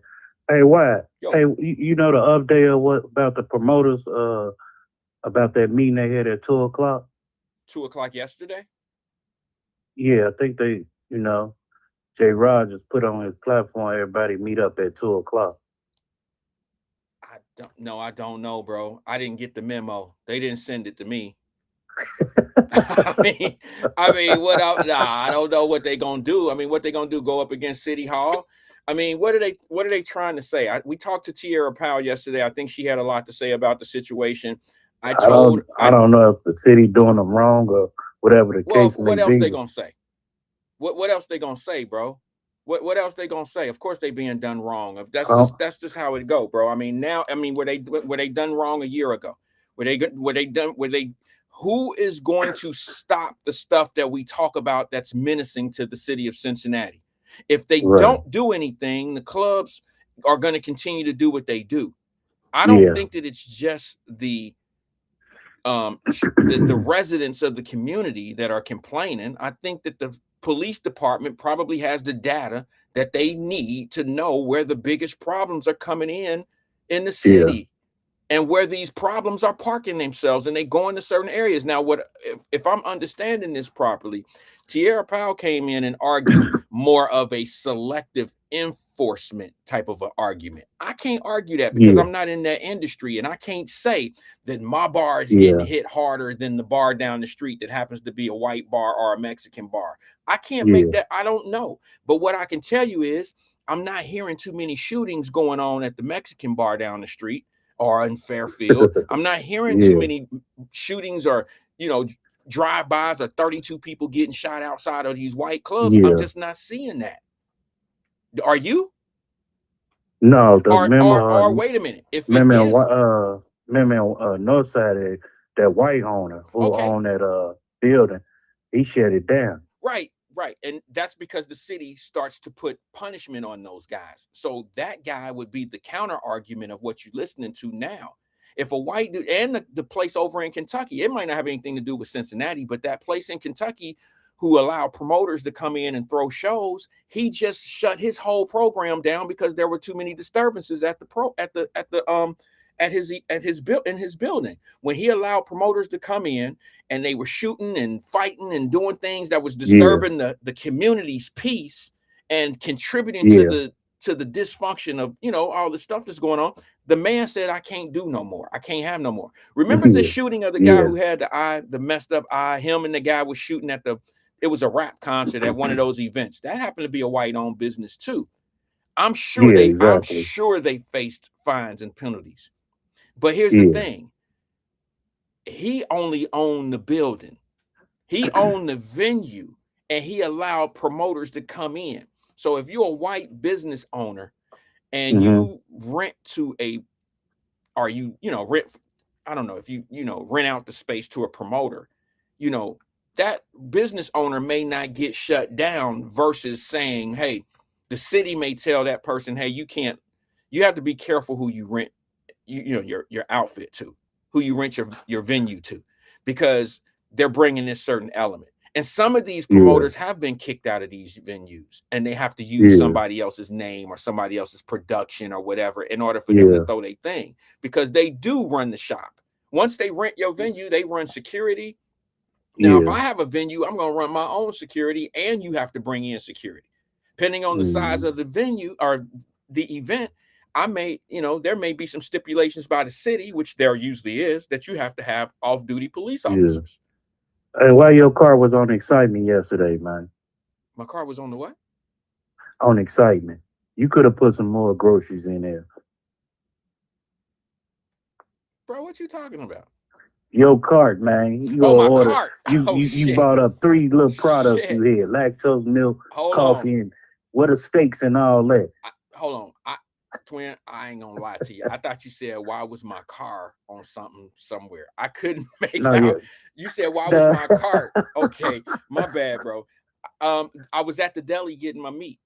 Hey, Wyatt. Hey, you know the update of about the promoters about that meeting they had at 2:00? 2:00 yesterday? Yeah, I think they, Jay Rogers put on his platform, everybody meet up at 2:00. I don't know, bro. I didn't get the memo. They didn't send it to me. I mean, what else? I don't know what they're gonna do. I mean, what they gonna do? Go up against City Hall? I mean, what are they trying to say? We talked to Tierra Powell yesterday. I think she had a lot to say about the situation. I I told don't I don't know if the city doing them wrong or whatever the well, case may what else they be. gonna say? What else they gonna say, bro? What else they gonna say? Of course they being done wrong. Um, That's just how it go, bro. I mean, now I mean, were they done wrong a year ago? Were they who is going to stop the stuff that we talk about that's menacing to the city of Cincinnati? If they right. don't do anything, the clubs are going to continue to do what they do. I don't Yeah. think that it's just the residents of the community that are complaining. I think that the police department probably has the data that they need to know where the biggest problems are coming in the Yeah. city and where these problems are parking themselves and they go into certain areas. Now, what if I'm understanding this properly? Tierra Powell came in and argued more of a selective enforcement type of an argument. I can't argue that because Yeah. I'm not in that industry and I can't say that my bar is getting Yeah. hit harder than the bar down the street that happens to be a white bar or a Mexican bar. I can't make Yeah. that. I don't know. But what I can tell you is I'm not hearing too many shootings going on at the Mexican bar down the street or in Fairfield. I'm not hearing too Yeah. many shootings or, you know, drive-bys or 32 people getting shot outside of these white clubs. I'm Yeah. just not seeing that. Are you? No, the Or wait a minute. If it remember is, remember north side of that white owner who okay, owned that building, he shut it down. right, right. And that's because the city starts to put punishment on those guys. So that guy would be the counter argument of what you're listening to now. If a white dude and the place over in Kentucky, it might not have anything to do with Cincinnati, but that place in Kentucky who allowed promoters to come in and throw shows, he just shut his whole program down because there were too many disturbances at his building. When he allowed promoters to come in and they were shooting and fighting and doing things that was Yeah. disturbing the community's peace and contributing Yeah. to the dysfunction of, you know, all the stuff that's going on, the man said, I can't do no more. I can't have no more. Remember the Yeah. shooting of the guy Yeah. who had the messed up eye? Him and the guy was shooting it was a rap concert at one of those events. That happened to be a white-owned business too. Yeah. I'm Exactly. sure they faced fines and penalties. But here's the Yeah. thing. He only owned the building. He owned the venue and he allowed promoters to come in. So if you're a white business owner and Hmm. you rent to rent, I don't know if rent out the space to a promoter, you know, that business owner may not get shut down versus saying, hey, the city may tell that person, hey, you have to be careful who you rent your outfit to, who you rent your venue to, because they're bringing this certain element. And some of these Yeah. promoters have been kicked out of these venues and they have to use Yeah. somebody else's name or somebody else's production or whatever in order for them to Yeah. throw their thing, because they do run the shop. Once they rent your venue, they run security. Now, if Yeah. I have a venue, I'm going to run my own security and you have to bring in security. Depending on the size Mm. of the venue or the event, there may be some stipulations by the city, which there usually is, that you have to have off-duty police Yeah. officers. Hey, why your car was on excitement yesterday, man? My car was on the what? On excitement. You could have put some more groceries in there. Bro, what you talking about? Your cart, man. You Oh, my order. cart. Oh, You shit. bought up 3 little products you Shit. had: lactose milk, Hold on. coffee, and what are steaks and all that. Hold on. Twin, I ain't gonna lie to you. I thought you said, why was my car on something somewhere? I couldn't make No, yeah. out. You said, why was my cart? Okay, my bad, bro. I was at the deli getting my meat.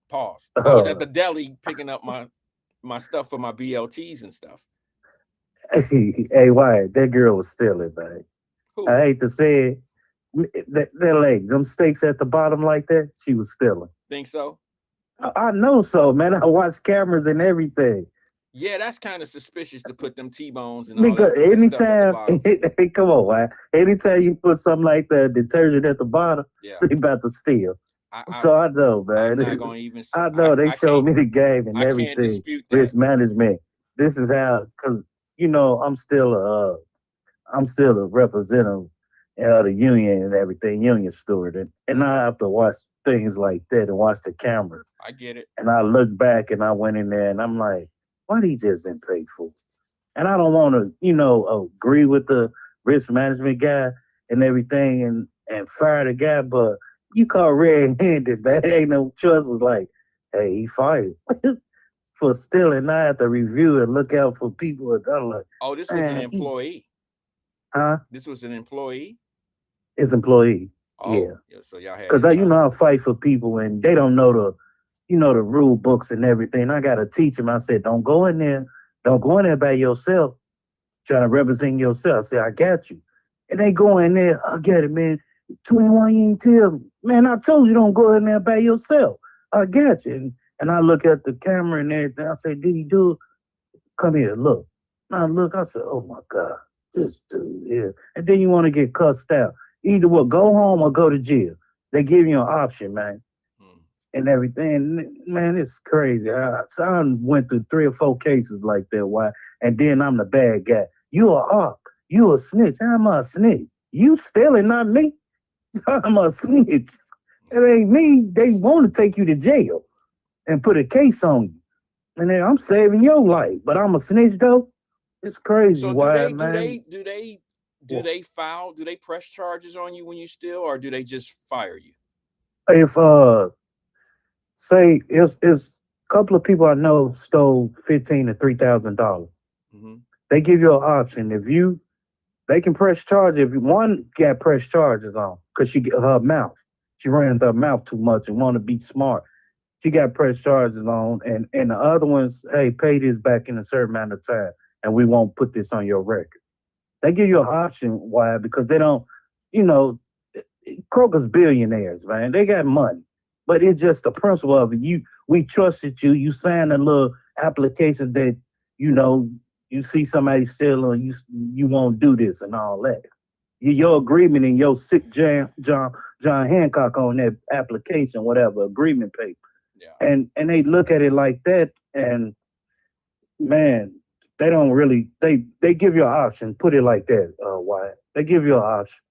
Pause. I was at the deli picking up my stuff for my BLTs and stuff. Hey, Wyatt, that girl was stealing, man. Who? I hate to say it. That leg, them steaks at the bottom like that, she was stealing. Think so? I know so, man. I watch cameras and everything. Yeah, that's kind of suspicious to put them T-bones and all Because that stuff at the bottom. hey, come on, Wyatt. Anytime you put something like that detergent at the bottom, Yeah. they about to steal. I know, man. I'm not gonna even. I know they showed me the game and I can't everything. dispute that. Risk management. This is how, because I'm still a representative of the union and everything, union steward, and I have to watch things like that and watch the camera. I get it. And I look back and I went in there and I'm like, why he just didn't pay for? And I don't want to, agree with the risk management guy and everything and fire the guy, but you caught red-handed, man. Ain't no choice. Was like, hey, he fired for stealing. I have to review and look out for people. And I'm like, Oh, this was an man, employee. huh? This was an employee. His employee. Oh, Yeah. yeah, so y'all had Because internal. I fight for people and they don't know the rule books and everything. I got to teach them. I said, don't go in there. Don't go in there by yourself, trying to represent yourself. I said, I got you. And they go in there, I get it, man. 21, you ain't tell me. Man, I told you don't go in there by yourself. I got you. And I look at the camera and everything. I say, did he do it? Come here, look. And I look, I said, oh my God, this dude here. And then you want to get cussed out. Either go home or go to jail. They give you an option, man. And everything. Man, it's crazy. So I went through 3 or 4 cases like that. Why? And then I'm the bad guy. You a op. You a snitch. I'm a snitch. You stealing, not me. I'm a snitch. It ain't me. They want to take you to jail and put a case on you. And then I'm saving your life. But I'm a snitch though. It's crazy. So Why, do man? they press charges on you when you steal, or do they just fire you? If say it's a couple of people I know stole $15,000 to $3,000. Mm-hmm. They give you an option. They can press charges. If one got press charges on because her mouth, she ran her mouth too much and want to be smart. She got press charges on, and the other ones, hey, pay this back in a certain amount of time, and we won't put this on your record. They give you an option. Why? Because they don't, Kroger's billionaires, man. They got money. But it's just the principle of it. We trusted you. You signed a little application that, you see somebody stealing, you won't do this and all that. Your agreement and your sick John Hancock on that application, whatever, agreement paper. Yeah. And they look at it like that, and man, they don't really they give you an option. Put it like that, Wyatt. They give you an option,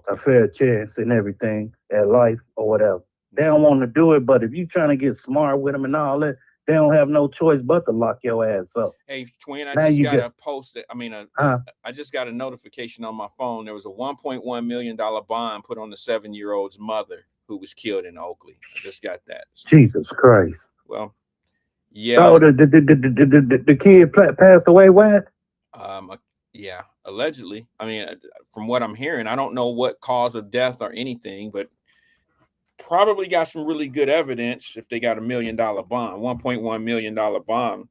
a fair chance and everything at life or whatever. They don't want to do it, but if you trying to get smart with them and all that, they don't have no choice but to lock your ass up. Hey, twin, I Now just you got get- a post. I just got a notification on my phone. There was a $1.1 million bond put on the 7-year-old's mother who was killed in Oakley. I just got that. Jesus Christ. Well, yeah. Oh, the kid passed away, Wyatt? Yeah, allegedly. I mean, from what I'm hearing, I don't know what cause of death or anything, but probably got some really good evidence if they got $1 million bond, $1.1 million bond.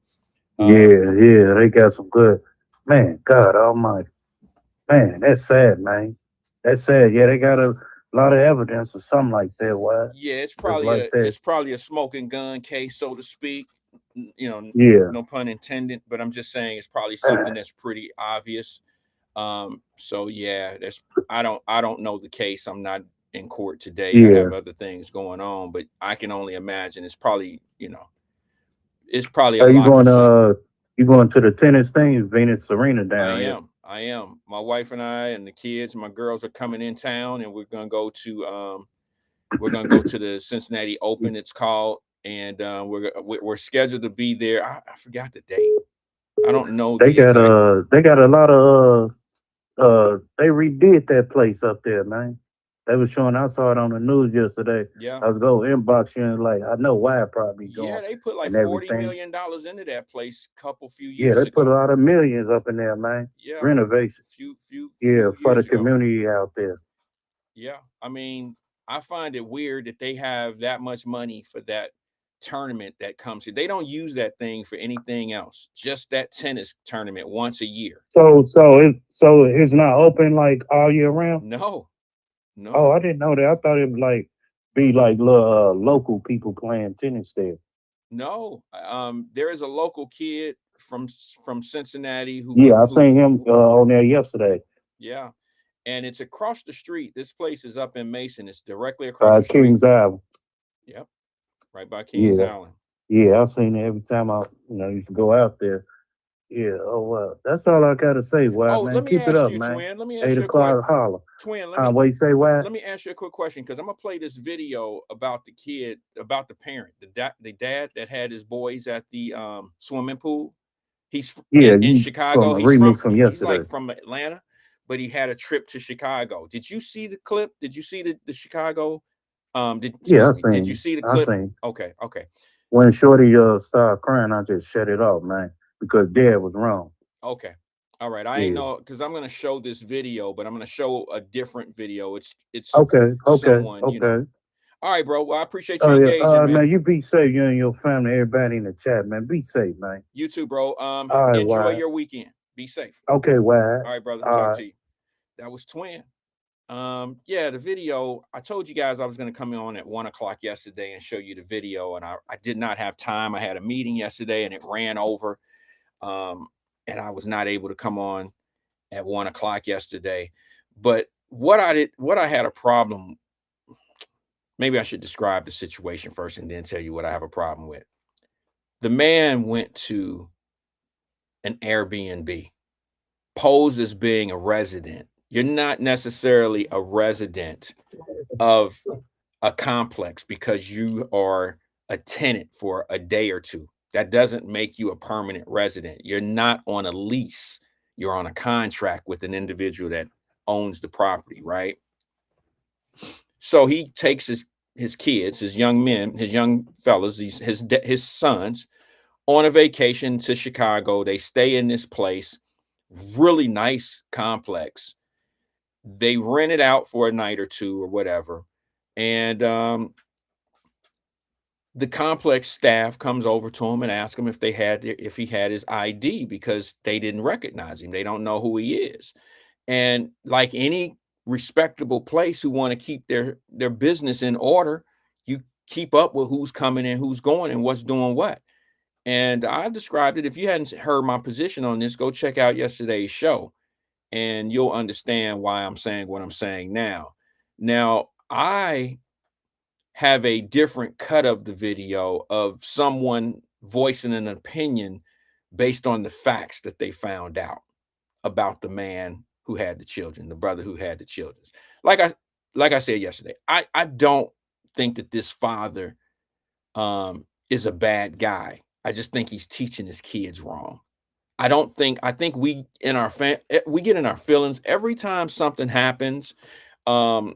Yeah, they got some good. Man, God almighty. Man, that's sad, man. That's sad. Yeah, they got a lot of evidence or something like that. Why? Yeah, it's probably a smoking gun case, so to speak. Yeah. No pun intended, but I'm just saying it's probably something that's pretty obvious. So yeah, I don't know the case. I'm not in court today. Yeah. I have other things going on, but I can only imagine it's probably Are you going to the tennis thing, Venus Arena down here? I am. My wife and I and the kids, my girls are coming in town, and we're gonna go to the Cincinnati Open. It's called, and we're scheduled to be there. I forgot the date. I don't know. They got a lot of they redid that place up there, man. They was showing. I saw it on the news yesterday. Yeah. I was going inbox you and like I know why it probably going. Yeah, they put like $40 million into that place few years ago. Yeah, they put a ago. lot of millions up in there, man. Yeah. Renovation. Few for the years ago. community out there. Yeah. I mean, I find it weird that they have that much money for that tournament that comes here. They don't use that thing for anything else. Just that tennis tournament once a year. So it's not open like all year round? No. Oh, I didn't know that. I thought it would be like local people playing tennis there. No. There is a local kid from Cincinnati who I seen him on there yesterday. Yeah. And it's across the street. This place is up in Mason. It's directly across the street. Kings Island. Yep. Right by Kings Island. Yeah, I've seen it every time I used to go out there. Yeah, that's all I gotta say, Wyatt, man. Keep it up, man. Twin. Let me ask 8 you o'clock holler. Twin, what you say, Wyatt? Let me ask you a quick question, because I'm gonna play this video about the kid, about the parent, the dad that had his boys at the swimming pool, He's Yeah, in you from Chicago. the remix from He's yesterday. like from Atlanta, but he had a trip to Chicago. Did you see the clip? Did you see the Chicago? Yeah, Excuse me. Did you see the I clip? seen. Okay, okay, When Shorty started crying, I just shut it off, man, because Dad was wrong. okay. All right. I ain't Yeah. know because I'm gonna show this video, but I'm gonna show a different video. It's Okay, someone, you know. okay. All right, bro. Well, I appreciate you Oh yeah, engaging, man. man, you be safe, you and your family, everybody in the chat, man. Be safe, man. You too, bro. All right, Enjoy Wyatt. your weekend. Be safe. Okay, Wyatt. All right, brother. All Talk right. to you. That was Twin. Yeah, the video. I told you guys I was gonna come on at 1 o'clock yesterday and show you the video, and I did not have time. I had a meeting yesterday and it ran over. And I was not able to come on at 1 o'clock yesterday. But what I had a problem. Maybe I should describe the situation first and then tell you what I have a problem with. The man went to an Airbnb, posed as being a resident. You're not necessarily a resident of a complex because you are a tenant for a day or two. That doesn't make you a permanent resident. You're not on a lease. You're on a contract with an individual that owns the property, right? So he takes his kids, his young men, his young fellas, his sons on a vacation to Chicago. They stay in this place, really nice complex. They rent it out for a night or two or whatever. And the complex staff comes over to him and asks him if he had his ID because they didn't recognize him. They don't know who he is. And like any respectable place who want to keep their business in order, you keep up with who's coming and who's going and what's doing what. And I described it. If you hadn't heard my position on this, go check out yesterday's show and you'll understand why I'm saying what I'm saying now. Now, I have a different cut of the video of someone voicing an opinion based on the facts that they found out about the man who had the children, the brother who had the children. Like I said yesterday, I don't think that this father is a bad guy. I just think he's teaching his kids wrong. I think we get in our feelings every time something happens, and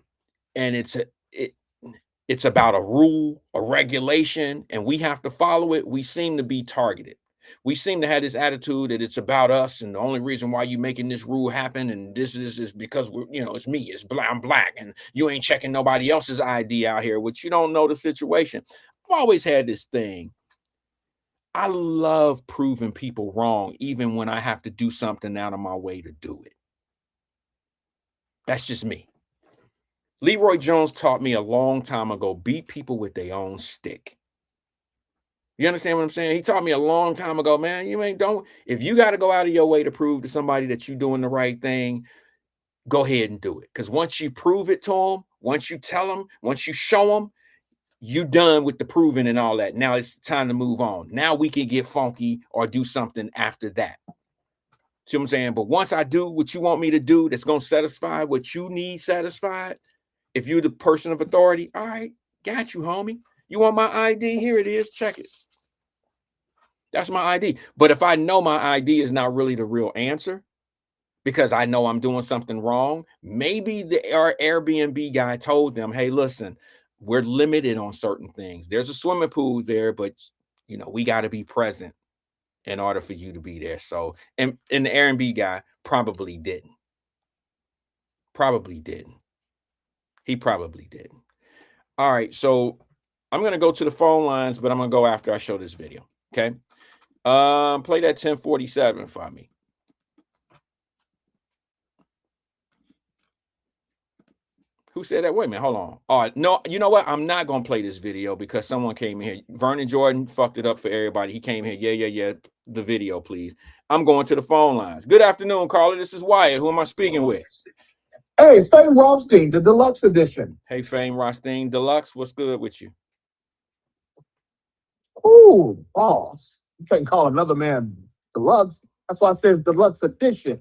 it's about a rule, a regulation, and we have to follow it. We seem to be targeted. We seem to have this attitude that it's about us, and the only reason why you making this rule happen, and this is because it's me, I'm black, and you ain't checking nobody else's ID out here, which you don't know the situation. I've always had this thing. I love proving people wrong, even when I have to do something out of my way to do it. That's just me. Leroy Jones taught me a long time ago, beat people with their own stick. You understand what I'm saying? He taught me a long time ago, man, if you got to go out of your way to prove to somebody that you're doing the right thing, go ahead and do it. Because once you prove it to them, once you tell them, once you show them, you done with the proving and all that. Now it's time to move on. Now we can get funky or do something after that. See what I'm saying? But once I do what you want me to do, that's going to satisfy what you need satisfied. If you're the person of authority, all right, got you, homie. You want my ID? Here it is. Check it. That's my ID. But if I know my ID is not really the real answer, because I know I'm doing something wrong, maybe our Airbnb guy told them, hey, listen, we're limited on certain things. There's a swimming pool there, but we got to be present in order for you to be there. So, and the Airbnb guy probably didn't. He probably didn't. All right, so I'm gonna go to the phone lines, but I'm gonna go after I show this video. Okay. Play that 1047 for me. Who said that? Wait a minute, hold on. No, you know what? I'm not gonna play this video because someone came in here. Vernon Jordan fucked it up for everybody. He came here. Yeah. The video, please. I'm going to the phone lines. Good afternoon, caller. This is Wyatt. Who am I speaking with? Hey, Fame Rothstein, the deluxe edition. Hey, Fame Rothstein Deluxe. What's good with you? Ooh, boss. You can't call another man deluxe. That's why it says deluxe edition.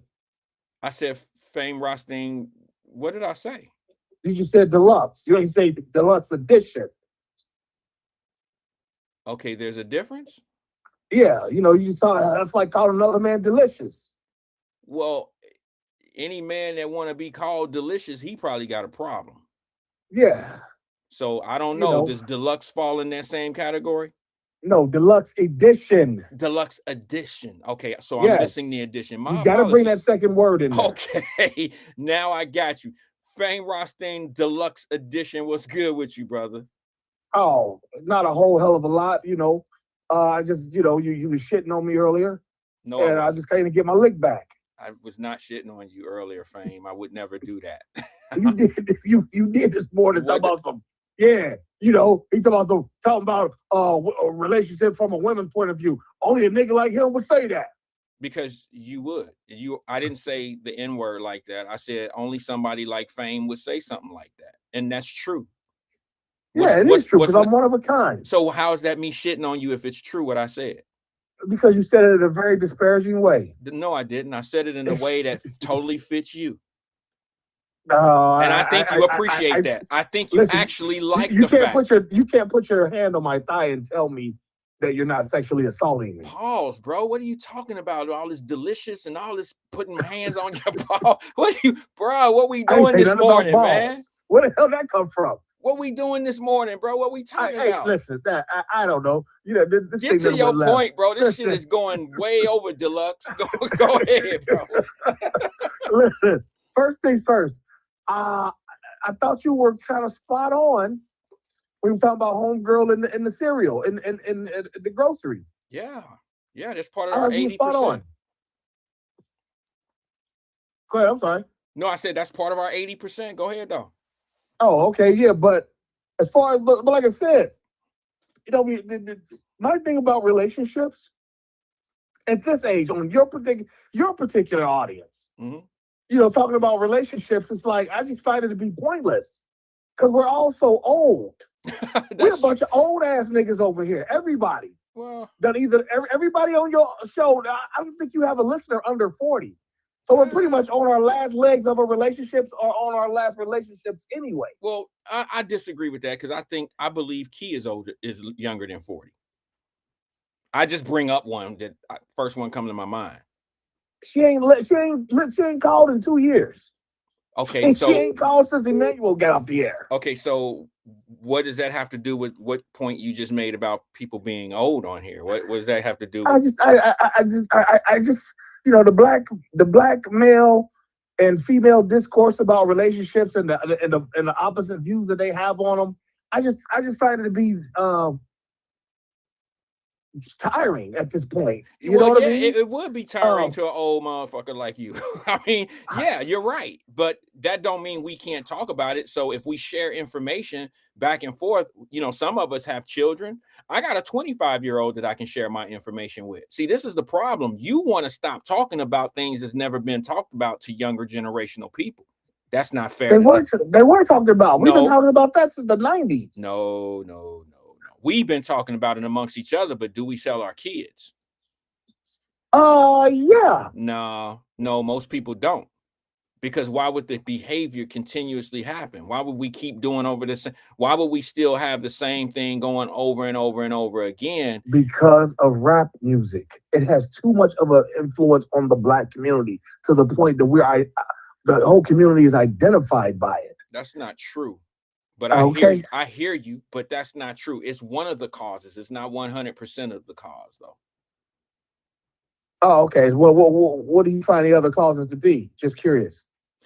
I said Fame Rothstein. What did I say? You just said deluxe. You ain't say deluxe edition. Okay, there's a difference. Yeah, you know, you saw that's like calling another man delicious. Well, any man that want to be called delicious, he probably got a problem. Yeah, So I don't you know. know, Does deluxe fall in that same category? no, deluxe edition. Deluxe edition. Okay, so I'm missing Yes. the edition. You My got to bring that apologies. second word in there. Okay, now I got you. Fame Rothstein Deluxe Edition. What's good with you, brother? Oh, not a whole hell of a lot, you know. I just, you know, you was shitting on me earlier, No, I and I wasn't. just came to get my lick back. I was not shitting on you earlier, Fame. I would never do that. You did, you did this morning talking What? about some, yeah, you know, he's talking about a relationship from a woman's point of view. Only a nigga like him would say that. Because you would. I didn't say the N-word like that. I said only somebody like Fame would say something like that. And that's true. Yeah, it is true because I'm one of a kind. So how's that me shitting on you if it's true what I said? Because you said it in a very disparaging way. No, I didn't. I said it in a way that totally fits you. And I think you appreciate that. I think you actually like the fact. You can't put your hand on my thigh and tell me that you're not sexually assaulting me. Pause, bro. What are you talking about? All this delicious and all this putting hands on your ball. What we doing this morning, man? Where the hell that come from? What we doing this morning, bro? What we talking about? Listen, I don't know. You know, this get to your point, bro. This shit is going way over deluxe. Go ahead, bro. Listen, first things first. I thought you were kind of spot on when you were talking about homegirl in the cereal in the grocery. Yeah, that's part of our 80%. Go ahead. I'm sorry. No, I said that's part of our 80%. Go ahead, though. Oh, okay, yeah, but as far as but like I said, you know, my thing about relationships at this age on your particular audience. Mm-hmm. You know, talking about relationships, it's like I just find it to be pointless because we're all so old. We're a bunch of old ass niggas over here. Everybody. Well, everybody on your show. I don't think you have a listener under 40. So we're pretty much on our last legs of our relationships or on our last relationships anyway. Well, I disagree with that because I believe Key is younger than 40. I just bring up one that first one come to my mind. She ain't called in 2 years. Okay, so she ain't called since Emmanuel got off the air. Okay, so what does that have to do with what point you just made about people being old on here? What does that have to do with? I just you know, the black male and female discourse about relationships and the opposite views that they have on them. I just find it to be it's tiring at this point. You know what I mean? It would be tiring to an old motherfucker like you. I mean, yeah, you're right. But that don't mean we can't talk about it. So if we share information back and forth, you know, some of us have children. I got a 25-year-old that I can share my information with. See, this is the problem. You want to stop talking about things that's never been talked about to younger generational people. That's not fair. They were talking about. We've been talking about that since the 90s. No. We've been talking about it amongst each other, but do we sell our kids? Yeah. No, most people don't. Because why would the behavior continuously happen? Why would we keep doing over this? Why would we still have the same thing going over and over and over again? Because of rap music. It has too much of an influence on the black community to the point that the whole community is identified by it. That's not true. But I hear you, but that's not true. It's one of the causes. It's not 100% of the cause, though. Oh, okay. Well, what do you find the other causes to be? Just curious.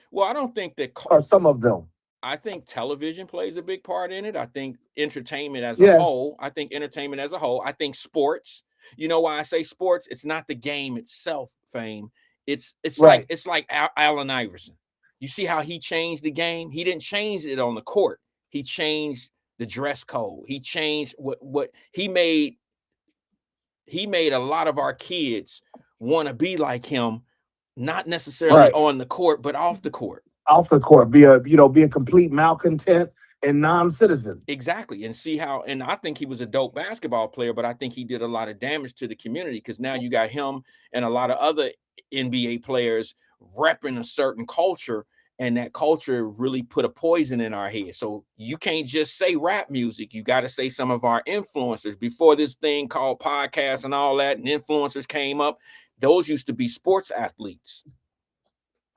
Well, I don't think that... Or some of them. I think television plays a big part in it. I think entertainment as a whole. I think sports. You know why I say sports? It's not the game itself, Fame. It's right. like Allen Iverson. You see how he changed the game? He didn't change it on the court. He changed the dress code. He changed what he made. He made a lot of our kids want to be like him, not necessarily on the court, but off the court. Off the court, be a complete malcontent and non-citizen. Exactly. And see how, and I think he was a dope basketball player, but I think he did a lot of damage to the community because now you got him and a lot of other NBA players repping a certain culture. And that culture really put a poison in our head. So you can't just say rap music. You got to say some of our influencers. Before this thing called podcasts and all that, and influencers came up, those used to be sports athletes.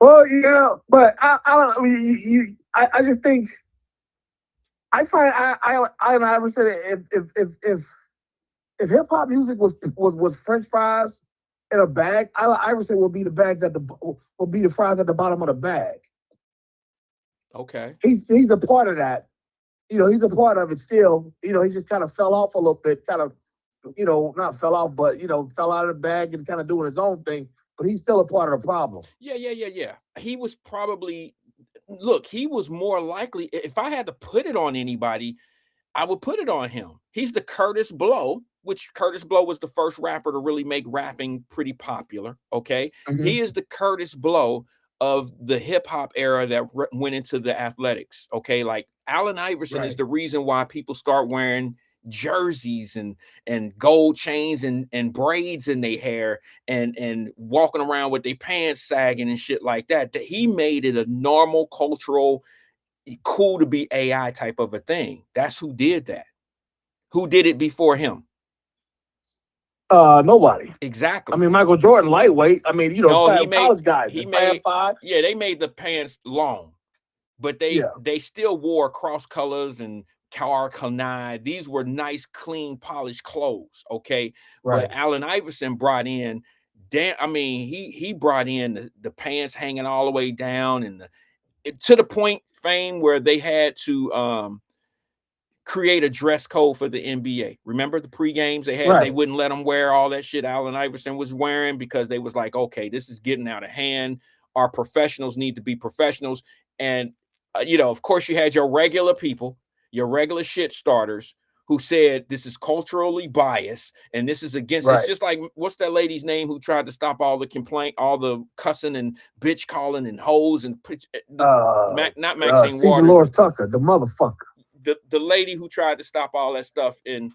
Well, yeah, but I don't. I mean, I just think I find I ever said it, if hip hop music was French fries in a bag, Iverson will be the fries at the bottom of the bag. Okay. He's a part of that. He's a part of it still. He just kind of fell off a little bit, kind of, not fell off, but fell out of the bag and kind of doing his own thing. But he's still a part of the problem. Yeah. He was probably, look, he was more likely, if I had to put it on anybody, I would put it on him. He's the Curtis Blow, which Curtis Blow was the first rapper to really make rapping pretty popular. Okay. Mhm. He is the Curtis Blow of the hip hop era that went into the athletics. Okay. Like Allen Iverson is Right. the reason why people start wearing jerseys and gold chains and braids in their hair and walking around with their pants sagging and shit like that. That he made it a normal cultural, cool to be AI type of a thing. That's who did that. Who did it before him? Nobody. Exactly. I mean, Michael Jordan, lightweight. I mean, No, he Fab made college guys. he the made Fab Five. yeah, they made the pants long, but Yeah. they still wore cross colors and Kanai. These were nice, clean, polished clothes. Okay. Right. But Allen Iverson brought in, I mean, he brought in the pants hanging all the way down and to the point, fame, where they had to create a dress code for the NBA. Remember the pre-games they had? Right. They wouldn't let them wear all that shit Allen Iverson was wearing because they was like, okay, this is getting out of hand. Our professionals need to be professionals. And, of course, you had your regular people, your regular shit starters who said this is culturally biased and this is against. Right. It's just like, what's that lady's name who tried to stop all the complaint, all the cussing and bitch calling and hoes and not Maxine C. Waters. Dolores Tucker, the motherfucker. The lady who tried to stop all that stuff in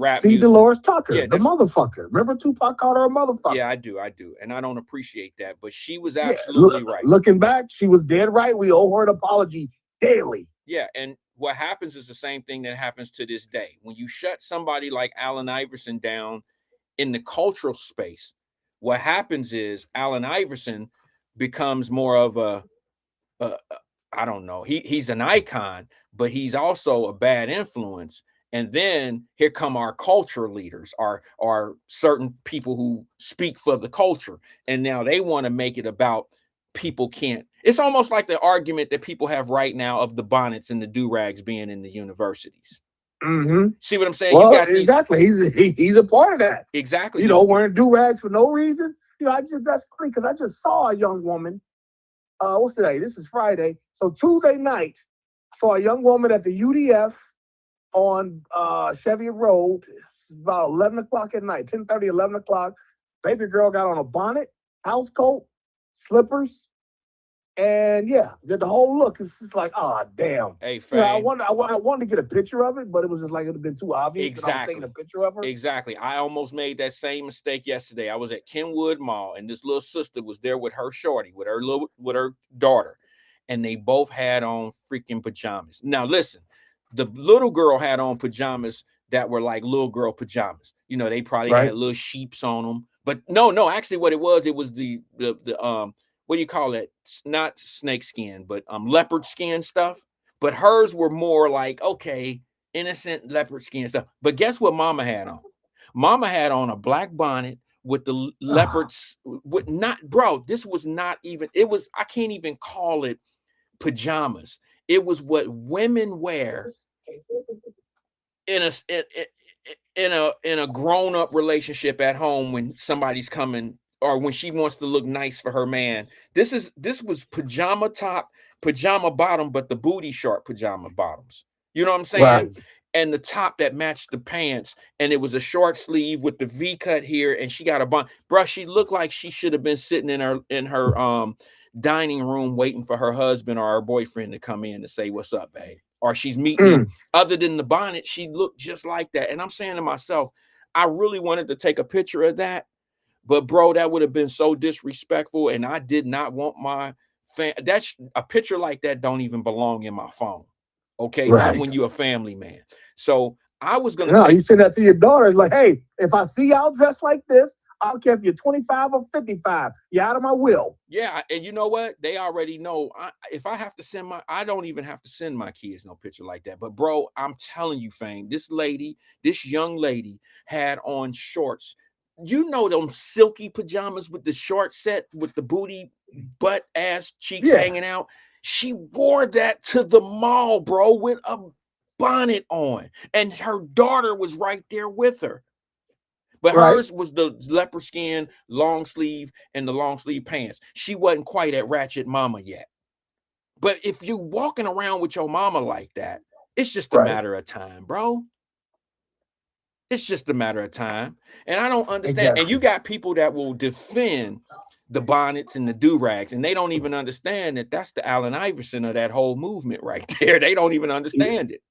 rap C. music. Dolores Tucker, Yeah, the motherfucker. Remember Tupac called her a motherfucker? Yeah, I do. And I don't appreciate that. But she was absolutely right. Looking back, she was dead right. We owe her an apology daily. Yeah, and what happens is the same thing that happens to this day. When you shut somebody like Allen Iverson down in the cultural space, what happens is Allen Iverson becomes more of a I don't know. He's an icon, but he's also a bad influence. And then here come our culture leaders, our certain people who speak for the culture. And now they want to make it about people can't. It's almost like the argument that people have right now of the bonnets and the do-rags being in the universities. Mm-hmm. See what I'm saying? Well, You got these, exactly. He's a part of that. exactly. Wearing do-rags for no reason. That's funny because I just saw a young woman. What's today? This is Friday. So Tuesday night, I saw a young woman at the UDF on Cheviot Road. It's about 11 o'clock at night, 10:30, 11 o'clock. Baby girl got on a bonnet, house coat, slippers, and yeah, did the whole look. It's just like, oh, damn. Hey, I wanted to get a picture of it, but it was just like it would have been too obvious. Exactly. I was taking a picture of her. Exactly. I almost made that same mistake yesterday. I was at Kenwood Mall, and this little sister was there with her shorty, with her daughter, and they both had on freaking pajamas. Now, listen, the little girl had on pajamas that were like little girl pajamas. They probably had little sheeps on them, but no. Actually, what it was the what do you call it? Not snake skin, but leopard skin stuff. But hers were more like, okay, innocent leopard skin stuff. But guess what Mama had on? Mama had on a black bonnet with the leopards. With not, bro, this was not even, it was, I can't even call it pajamas. It was what women wear in a grown-up relationship at home when somebody's coming or when she wants to look nice for her man. This was pajama top, pajama bottom, but the booty short pajama bottoms. You know what I'm saying? Right. And the top that matched the pants, and it was a short sleeve with the V cut here, and she got a bun. Bruh, she looked like she should have been sitting in her dining room waiting for her husband or her boyfriend to come in to say, "What's up, babe?" Or she's meeting him. Other than the bonnet, she looked just like that. And I'm saying to myself, I really wanted to take a picture of that. But bro, that would have been so disrespectful. And I did not want my That's a picture like that don't even belong in my phone. Okay, not Right. when you're a family man. So I was gonna No, take you send that to your daughter. It's like, hey, if I see y'all dressed like this, I don't care if you're 25 or 55. You're out of my will. Yeah, and you know what? They already know. If I have to send I don't even have to send my kids no picture like that. But bro, I'm telling you, Fame, this young lady had on shorts. You know them silky pajamas with the short set with the booty, butt, ass, cheeks Yeah. hanging out. She wore that to the mall, bro, with a bonnet on, and her daughter was right there with her. But Right. hers was the leopard skin, long sleeve, and the long sleeve pants. She wasn't quite at ratchet mama yet. But if you walking around with your mama like that, it's just a Right. matter of time, bro. It's just a matter of time. And I don't understand. And you Exactly. got people that will defend the bonnets and the do-rags, and they don't even understand that that's the Allen Iverson of that whole movement right there. They don't even understand it.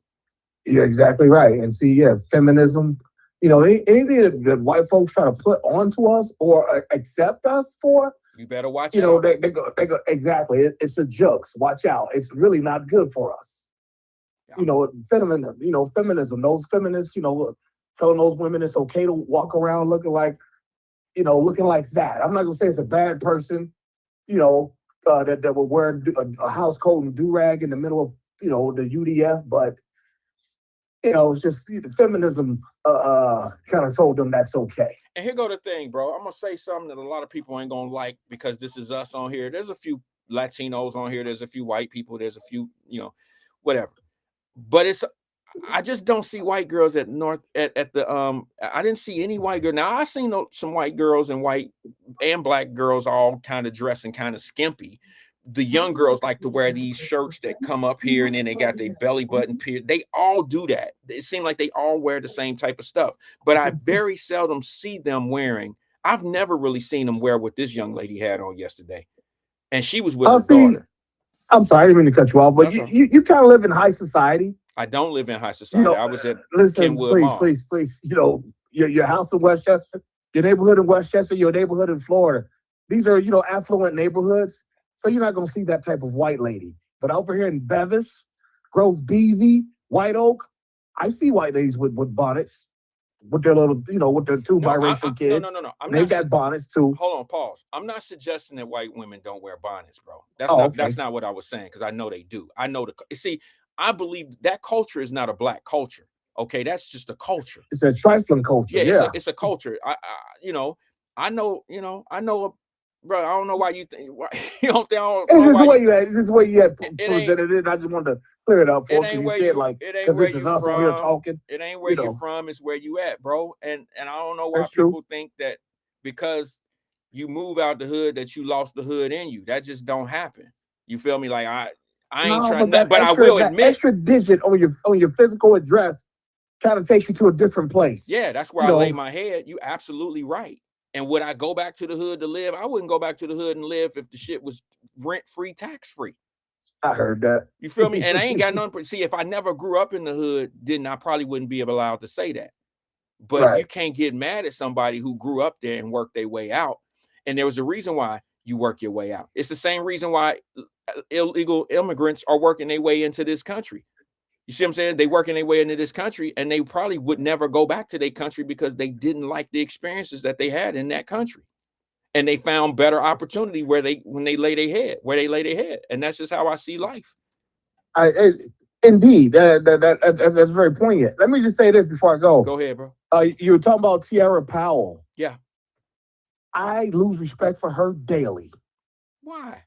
You're exactly right. And see, yeah, feminism, anything that white folks try to put onto us or accept us for, You better watch out. they go, exactly. It's a jokes. Watch out. It's really not good for us. Yeah. Feminism, those feminists, telling those women it's okay to walk around looking like that. I'm not gonna say it's a bad person, that will wear a house coat and do-rag in the middle of, the UDF, but it's just feminism kind of told them that's okay. And here go the thing, bro. I'm gonna say something that a lot of people ain't gonna like because this is us on here. There's a few Latinos on here. There's a few white people. There's a few, whatever. But I just don't see white girls at the I didn't see any white girl. Now I seen some white girls and white and black girls all kind of dressing kind of skimpy. The young girls like to wear these shirts that come up here and then they got their belly button pierced. They all do that. It seems like they all wear the same type of stuff. But I very seldom see them wearing. I've never really seen them wear what this young lady had on yesterday, and she was with her daughter. I'm sorry, I didn't mean to cut you off, but you kind of live in high society. I don't live in high society. I was at Listen, Kenwood Mall. please. Your house in Westchester, your neighborhood in Westchester, your neighborhood in Florida. These are, affluent neighborhoods. So you're not going to see that type of white lady. But over here in Bevis, Grove Beezy, White Oak, I see white ladies with bonnets, with their little, with their two biracial kids. No. They've got bonnets too. Hold on, pause. I'm not suggesting that white women don't wear bonnets, bro. That's not what I was saying, because I know they do. I know I believe that culture is not a black culture. Okay, that's just a culture. It's a trifling culture. Yeah, it's a culture. I know. Bro, I don't know why you think. You don't think? This is where you had presented it. I just wanted to clear it up for you. You said because this is us on here talking. It ain't where you're from. It's where you at, bro. And I don't know why That's people true. think that because you move out the hood that you lost the hood in you. That just don't happen. You feel me? Like I ain't trying. But I will admit, extra digit on your physical address kind of takes you to a different place. Yeah, that's where I lay my head. You absolutely right. And would I go back to the hood to live? I wouldn't go back to the hood and live if the shit was rent-free, tax-free. I heard that. You feel me? And I ain't got nothing. See, if I never grew up in the hood, then I probably wouldn't be allowed to say that. But you can't get mad at somebody who grew up there and worked their way out. And there was a reason why you work your way out. It's the same reason why illegal immigrants are working their way into this country. You see what I'm saying? They working their way into this country, and they probably would never go back to their country because they didn't like the experiences that they had in that country. And they found better opportunity when they lay their head. And that's just how I see life. Indeed. That's very poignant. Let me just say this before I go. Go ahead, bro. You were talking about Tierra Powell. Yeah. I lose respect for her daily. Why?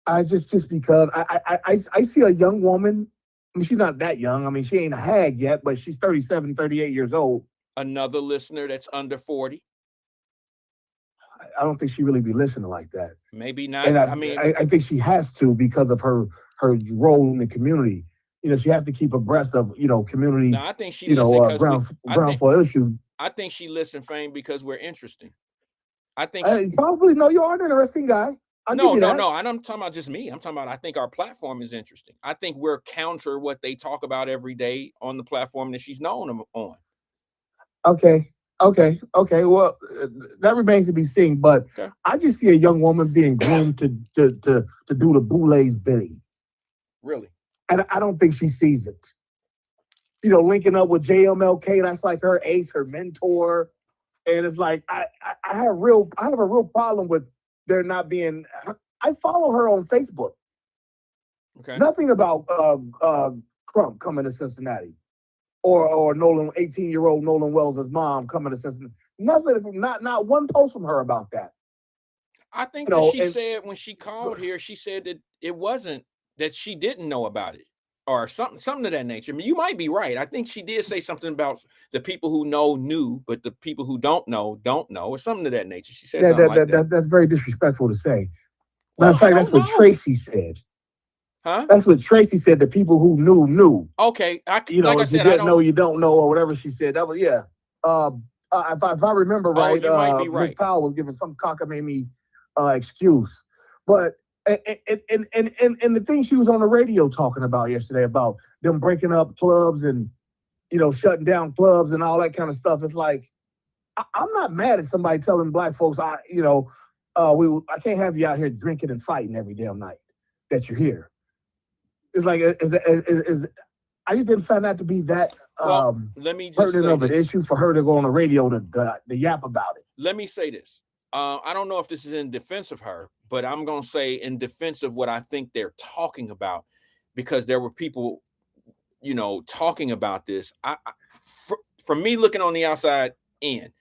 I just because I see a young woman. I mean, she's not that young. I mean, she ain't a hag yet, but she's 37, 38 years old. Another listener that's under 40. I don't think she really be listening like that. Maybe not. And I think she has to because of her role in the community. She has to keep abreast of, community. No, I think she groundswell issues. I think she listened, Fame, because we're interesting. I think probably no. You are an interesting guy. No. And I'm talking about just me. I'm talking about I think our platform is interesting. I think we're counter what they talk about every day on the platform that she's known on. Okay. Okay. Well, that remains to be seen. But Okay. I just see a young woman being groomed to do the Boulet's bidding, Really? and I don't think she sees it. Linking up with JMLK, that's like her ace, her mentor, and it's like I have a real problem with there not being. I follow her on Facebook. Okay. Nothing about Crump coming to Cincinnati. Or Nolan, 18-year-old Nolan Wells' mom coming to Cincinnati. Nothing from not one post from her about that. I think that she said when she called here, she said that it wasn't that she didn't know about it or something of that nature. I mean, you might be right. I think she did say something about the people who know knew, but the people who don't know, or something of that nature. She said something like that. That's very disrespectful to say. Well, Matter of fact, that's what Tracy said. Huh? That's what Tracy said. The people who knew. Okay, like I if said, you I didn't know, don't. you don't know, or whatever she said. That was if I remember right, you might be right. Ms. Powell was giving some cockamamie excuse, but and the thing she was on the radio talking about yesterday about them breaking up clubs and shutting down clubs and all that kind of stuff. It's like I'm not mad at somebody telling black folks I can't have you out here drinking and fighting every damn night that you're here. It's like I just didn't find that to be that let me just pertinent say of an this. issue for her to go on the radio to yap about it. Let me say this. I don't know if this is in defense of her, but I'm going to say in defense of what I think they're talking about, because there were people, talking about this. For me, looking on the outside in,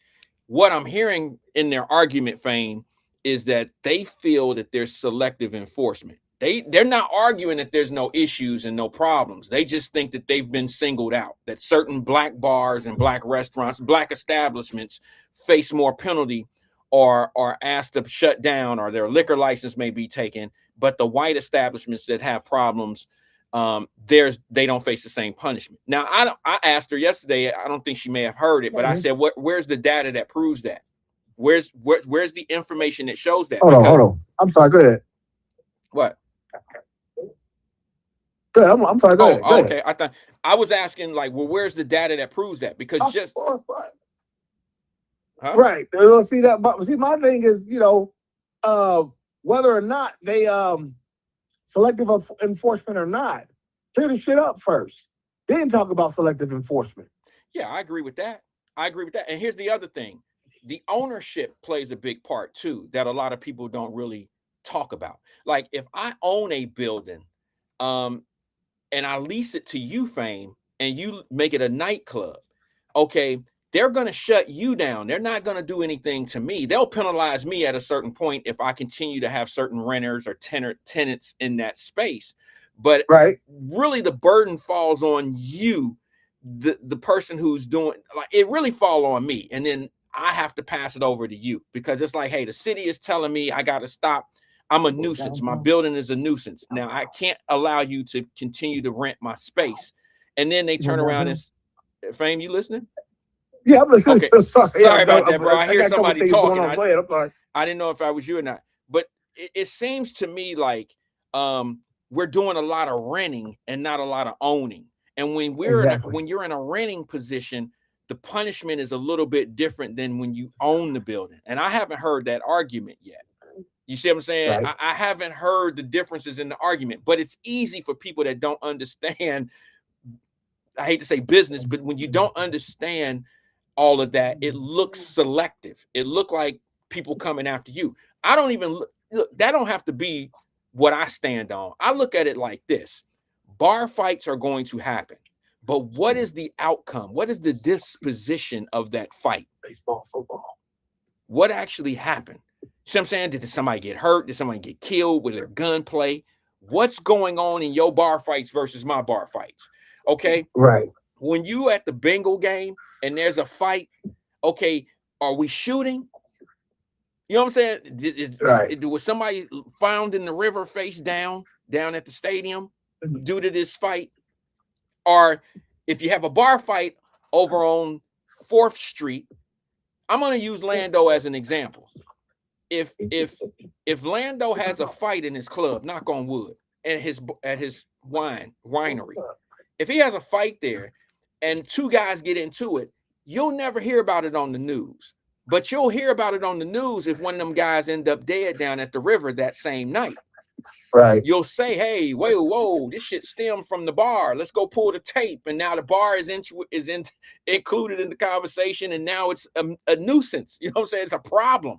what I'm hearing in their argument, Fame, is that they feel that there's selective enforcement. They're not arguing that there's no issues and no problems. They just think that they've been singled out, that certain black bars and black restaurants, black establishments face more penalty or are asked to shut down, or their liquor license may be taken. But the white establishments that have problems, they don't face the same punishment. Now, I asked her yesterday, I don't think she may have heard it, but I said, where's the data that proves that? Where's the information that shows that? Hold on. I'm sorry, go ahead. What? Good. I'm sorry. Go ahead. Go okay. ahead. I thought I was asking, like, well, where's the data that proves that? Because huh? Right. See that. But see, my thing is, whether or not they selective enforcement or not, clear the shit up first. Then talk about selective enforcement. Yeah, I agree with that. And here's the other thing: the ownership plays a big part too, that a lot of people don't really talk about. Like, if I own a building, and I lease it to you, Fame, and you make it a nightclub, okay, they're going to shut you down. They're not going to do anything to me. They'll penalize me at a certain point if I continue to have certain renters or tenants in that space. But really, the burden falls on you, the person who's doing, like, it really fall on me. And then I have to pass it over to you, because it's like, hey, the city is telling me I got to stop. I'm a nuisance. My building is a nuisance. Now, I can't allow you to continue to rent my space. And then they turn around and, Fame, you listening? Yeah, I'm listening. Okay. Sorry about that, bro. I hear somebody talking. Go ahead. I'm sorry. I didn't know if I was you or not. But it seems to me like we're doing a lot of renting and not a lot of owning. And when when you're in a renting position, the punishment is a little bit different than when you own the building. And I haven't heard that argument yet. You see what I'm saying? Right. I haven't heard the differences in the argument, but it's easy for people that don't understand. I hate to say business, but when you don't understand all of that, it looks selective. It look like people coming after you. I don't even look, that don't have to be what I stand on. I look at it like this: bar fights are going to happen, but what is the outcome? What is the disposition of that fight? Baseball, football. What actually happened? See what I'm saying? Did somebody get hurt? Did somebody get killed with their gunplay? What's going on in your bar fights versus my bar fights? Okay. Right. When you at the Bengal game and there's a fight, okay, are we shooting? You know what I'm saying? Was somebody found in the river face down at the stadium due to this fight? Or if you have a bar fight over on 4th Street, I'm going to use Lando as an example. If Lando has a fight in his club, knock on wood, at his winery, if he has a fight there and two guys get into it You'll never hear about it on the news, but you'll hear about it on the news if one of them guys end up dead down at the river that same night. Right. You'll say, hey, whoa, this shit stemmed from the bar. Let's go pull the tape. And now the bar is included in the conversation. And now it's a nuisance. You know what I'm saying? It's a problem.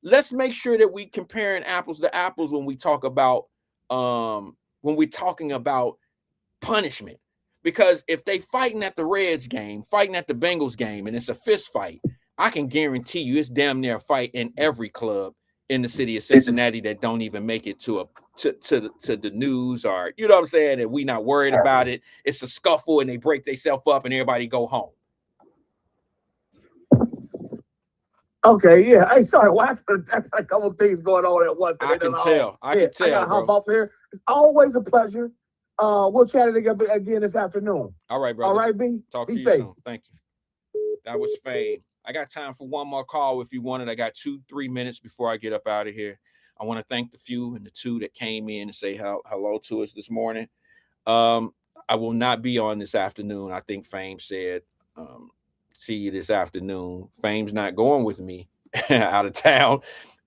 Let's make sure that we comparing apples to apples when we talk about, when we're talking about punishment. Because if they fighting at the Reds game, fighting at the Bengals game, and it's a fist fight, I can guarantee you it's damn near a fight in every club in the city of Cincinnati that don't even make it to the news, or you know what I'm saying, and we not worried about it. It's a scuffle and they break themselves up and everybody go home. Okay, yeah. Hey, sorry, Wyatt. That's a couple of things going on at once. I can tell. I can tell. I gotta hop off here. It's always a pleasure. We'll chat it again this afternoon. All right, brother. All right, B. Talk Be to you safe. soon. Thank you. That was Fame. I got time for one more call if you want it. I got 2-3 minutes before I get up out of here. I want to thank the few and the two that came in and say hello to us this morning. I will not be on this afternoon. I think Fame said, see you this afternoon. Fame's not going with me out of town,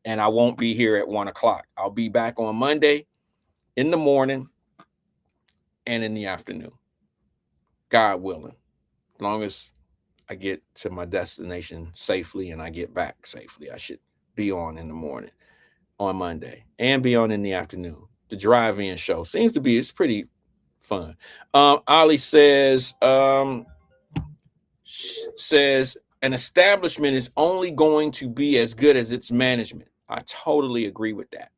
and I won't be here at 1 o'clock. I'll be back on Monday in the morning and in the afternoon, God willing, as long as I get to my destination safely and I get back safely. I should be on in the morning on Monday and be on in the afternoon. The drive-in show seems to be, it's pretty fun. Ali says an establishment is only going to be as good as its management. I totally agree with that.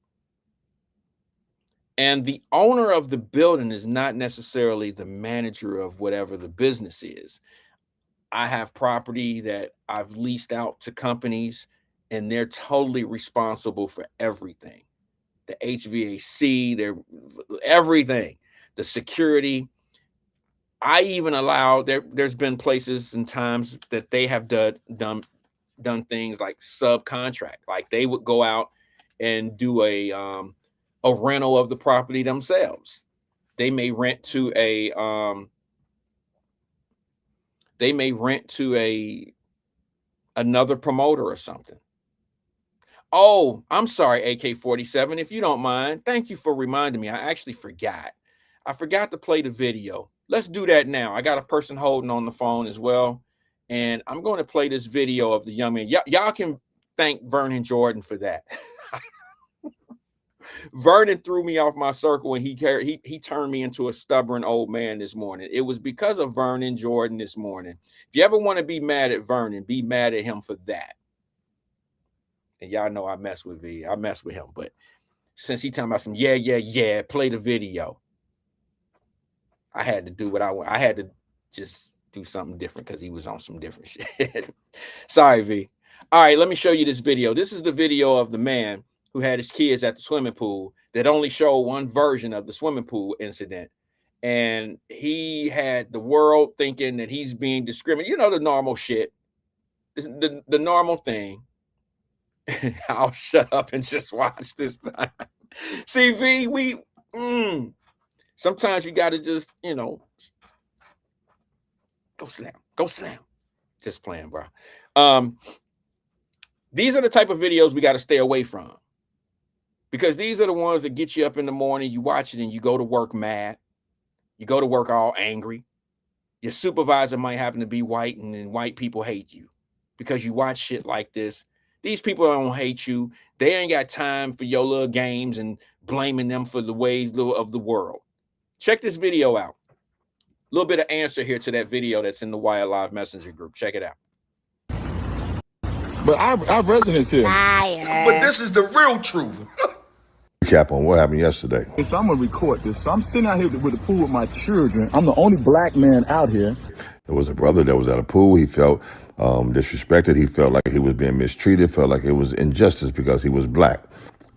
And the owner of the building is not necessarily the manager of whatever the business is. I have property that I've leased out to companies, and they're totally responsible for everything. The HVAC, they're everything, the security. I even allow, there's been places and times that they have done things like subcontract. Like they would go out and do a rental of the property themselves. They may rent to another promoter or something. Oh, I'm sorry, AK-47, if you don't mind. Thank you for reminding me. I actually forgot. I forgot to play the video. Let's do that now. I got a person holding on the phone as well, and I'm going to play this video of the young man. Y'all can thank Vernon Jordan for that. Vernon threw me off my circle, and he turned me into a stubborn old man this morning. It was because of Vernon Jordan this morning. If you ever want to be mad at Vernon, be mad at him for that. And y'all know I mess with V. I mess with him, but since he talking about some yeah, play the video, I had to do what I want. I had to just do something different because he was on some different shit. Sorry, V. All right, let me show you this video. This is the video of the man who had his kids at the swimming pool that only showed one version of the swimming pool incident. And he had the world thinking that he's being discriminated. You know, the normal shit, the normal thing. I'll shut up and just watch this time. See, V, sometimes you got to just, go slam. Just playing, bro. These are the type of videos we got to stay away from, because these are the ones that get you up in the morning, you watch it, and you go to work mad. You go to work all angry. Your supervisor might happen to be white, and then white people hate you because you watch shit like this. These people don't hate you. They ain't got time for your little games and blaming them for the ways of the world. Check this video out. A little bit of answer here to that video that's in the Wyatt Live Messenger group. Check it out. But our residents here. But this is the real truth. Recap on what happened yesterday. So I'm gonna record this. So I'm sitting out here with the pool with my children. I'm the only black man out here. There was a brother that was at a pool. He felt disrespected. He felt like he was being mistreated, felt like it was injustice because he was black.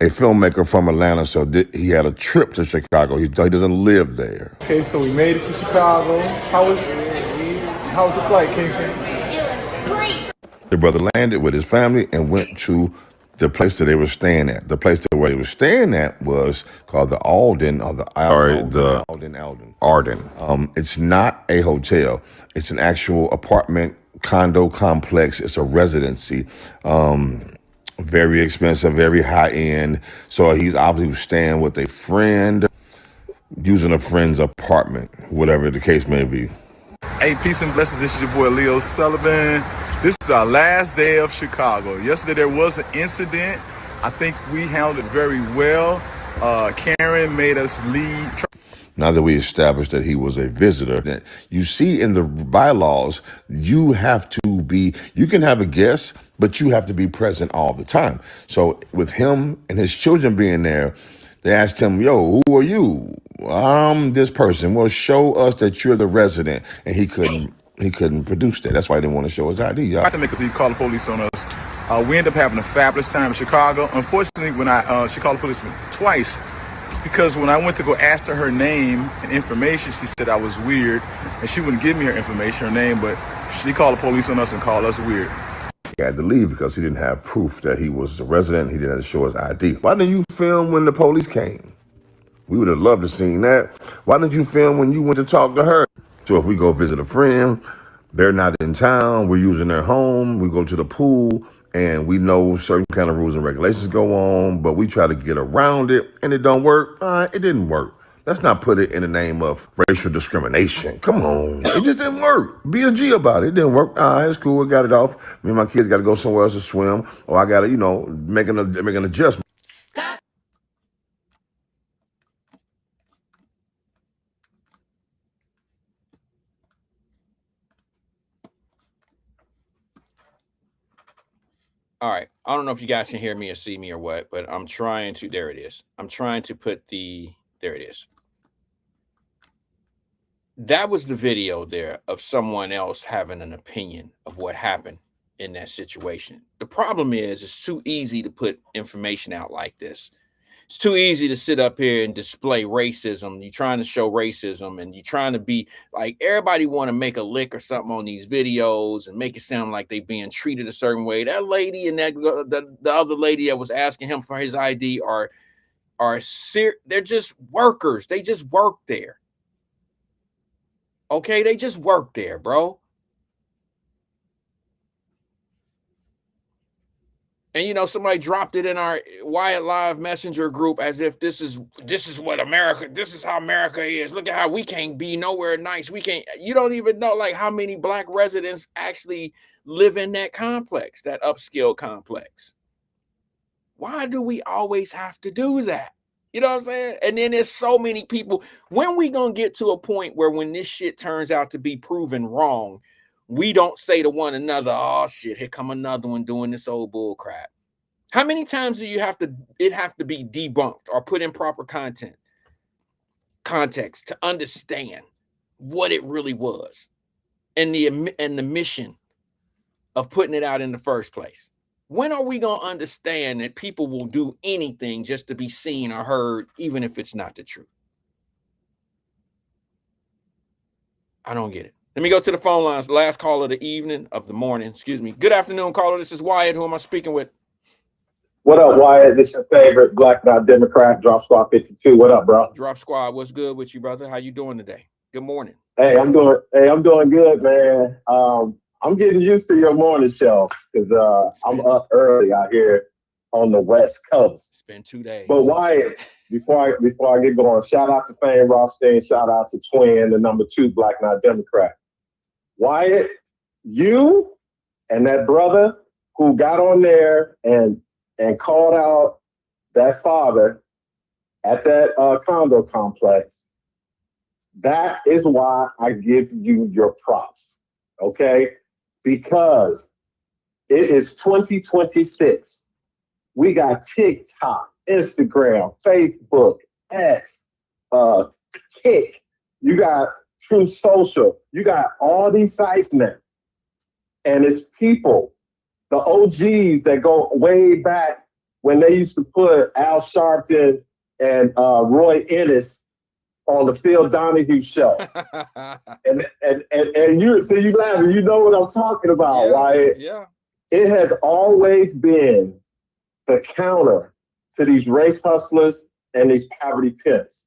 A filmmaker from Atlanta, so he had a trip to Chicago. He doesn't live there. Okay, so we made it to Chicago. How was the flight, Kingston? It was great. The brother landed with his family and went to the place that they were staying at. The place that where they were staying at was called the Arden. It's not a hotel. It's an actual apartment condo complex. It's a residency. Very expensive, very high end. So he's obviously staying with a friend, using a friend's apartment, whatever the case may be. Hey, peace and blessings. This is your boy Leo Sullivan. This is our last day of Chicago. Yesterday there was an incident. I think we handled it very well. Karen made us lead. Now that we established that he was a visitor, that you see in the bylaws, you have to be, you can have a guest, but you have to be present all the time. So with him and his children being there, they asked him, yo, who are you? I'm this person. Well, show us that you're the resident. And he couldn't produce that. That's why he didn't want to show his ID. Y'all. Not to make us call the police on us. We ended up having a fabulous time in Chicago. Unfortunately, when she called the police twice, because when I went to go ask her name and information, she said I was weird, and she wouldn't give me her information, her name, but she called the police on us and called us weird. He had to leave because he didn't have proof that he was a resident. He didn't have to show his ID. Why didn't you film when the police came? We would have loved to seen that. Why didn't you film when you went to talk to her? So if we go visit a friend, they're not in town, we're using their home, we go to the pool, and we know certain kind of rules and regulations go on, but we try to get around it, and it don't work. It didn't work. Let's not put it in the name of racial discrimination. Come on. It just didn't work. Be a G about it. It didn't work. It's cool. We got it off. Me and my kids got to go somewhere else to swim, or I got to, make an adjustment. All right. I don't know if you guys can hear me or see me or what, but I'm trying to, there it is. I'm trying to put there it is. That was the video there of someone else having an opinion of what happened in that situation. The problem is it's too easy to put information out like this. It's too easy to sit up here and display racism. You're trying to show racism and you're trying to be like, everybody want to make a lick or something on these videos and make it sound like they being treated a certain way. That lady and the other lady that was asking him for his ID they're just workers. They just work there. Okay, they just work there, bro. And somebody dropped it in our Wyatt Live Messenger group as if this is what America, this is how America is. Look at how we can't be nowhere nice. We can't, you don't even know like how many black residents actually live in that complex, that upscale complex. Why do we always have to do that? You know what I'm saying? And then there's so many people. When we gonna get to a point where when this shit turns out to be proven wrong, we don't say to one another, oh shit, here come another one doing this old bull crap. How many times do you have to be debunked or put in proper context to understand what it really was and the mission of putting it out in the first place? When are we going to understand that people will do anything just to be seen or heard, even if it's not the truth? I don't get it. Let me go to the phone lines. Last call of the morning. Excuse me. Good afternoon, caller. This is Wyatt. Who am I speaking with? What up, Wyatt? This is your favorite Black Dot Democrat, Drop Squad 52. What up, bro? Drop Squad. What's good with you, brother? How you doing today? Good morning. Hey, I'm doing good, man. I'm getting used to your morning show because I'm up early out here on the West Coast. It's been 2 days. But Wyatt, before I get going, shout out to Fame Rothstein, shout out to Twin, the number 2 Black Dot Democrat. Wyatt, you and that brother who got on there and called out that father at that condo complex, that is why I give you your props, okay? Because it is 2026. We got TikTok, Instagram, Facebook, X, Kick. You got True Social. You got all these sites now. And it's people, the OGs that go way back when they used to put Al Sharpton and Roy Ennis on the Phil Donahue show. and you laughing, you know what I'm talking about, right? Yeah. It has always been the counter to these race hustlers and these poverty pimps.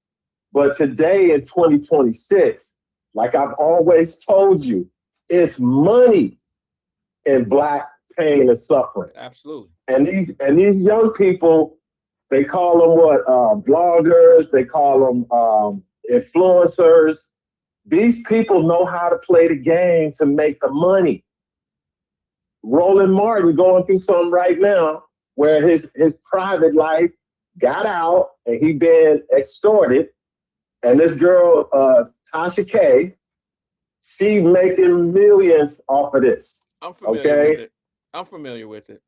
But today in 2026, like I've always told you, it's money in Black pain and suffering. Absolutely. And these young people, they call them what? Vloggers. They call them influencers. These people know how to play the game to make the money. Roland Martin going through something right now where his private life got out and he been extorted. And this girl, Tasha K, she making millions off of this. I'm familiar with it. I'm familiar with it.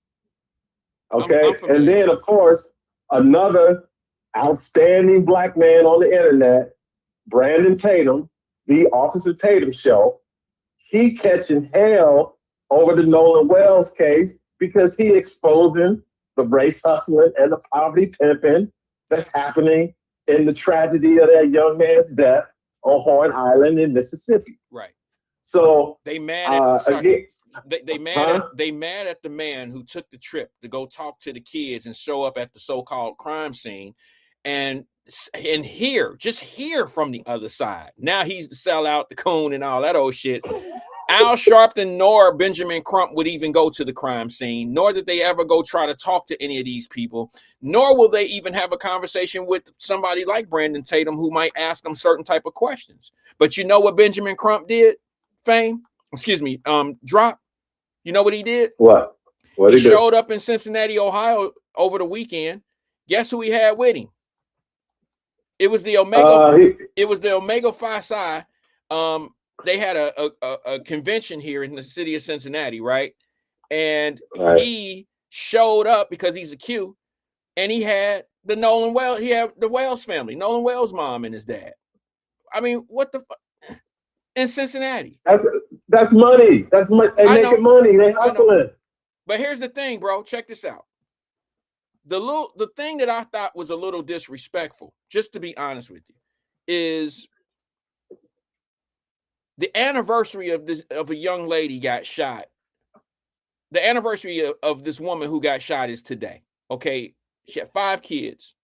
Okay. I'm familiar. And then, of course, another outstanding Black man on the internet, Brandon Tatum, the Officer Tatum show, he catching hell over the Nolan Wells case because he exposing the race hustling and the poverty pimping that's happening in the tragedy of that young man's death on Horn Island in Mississippi. Right. So they mad at again, they mad at the man who took the trip to go talk to the kids and show up at the so-called crime scene and hear from the other side. Now he's the sellout, the coon, and all that old shit. Al Sharpton nor Benjamin Crump would even go to the crime scene, nor did they ever go try to talk to any of these people, nor will they even have a conversation with somebody like Brandon Tatum who might ask them certain type of questions. But you know what Benjamin Crump did? Drop. You know what he did? What he showed up in Cincinnati, Ohio over the weekend. Guess who he had with him? It was the Omega. It was the Omega Phi Psi. They had a convention here in the city of Cincinnati, right? And he showed up because he's a Q, and he had the Nolan Wells. He had the Wells family, Nolan Wells' mom and his dad. I mean, what the fuck? In Cincinnati. That's money. That's money. They making money. They hustling. But here's the thing, bro. Check this out. The thing that I thought was a little disrespectful, just to be honest with you, is the anniversary of a young lady got shot. The anniversary of this woman who got shot is today. Okay. She had 5 kids.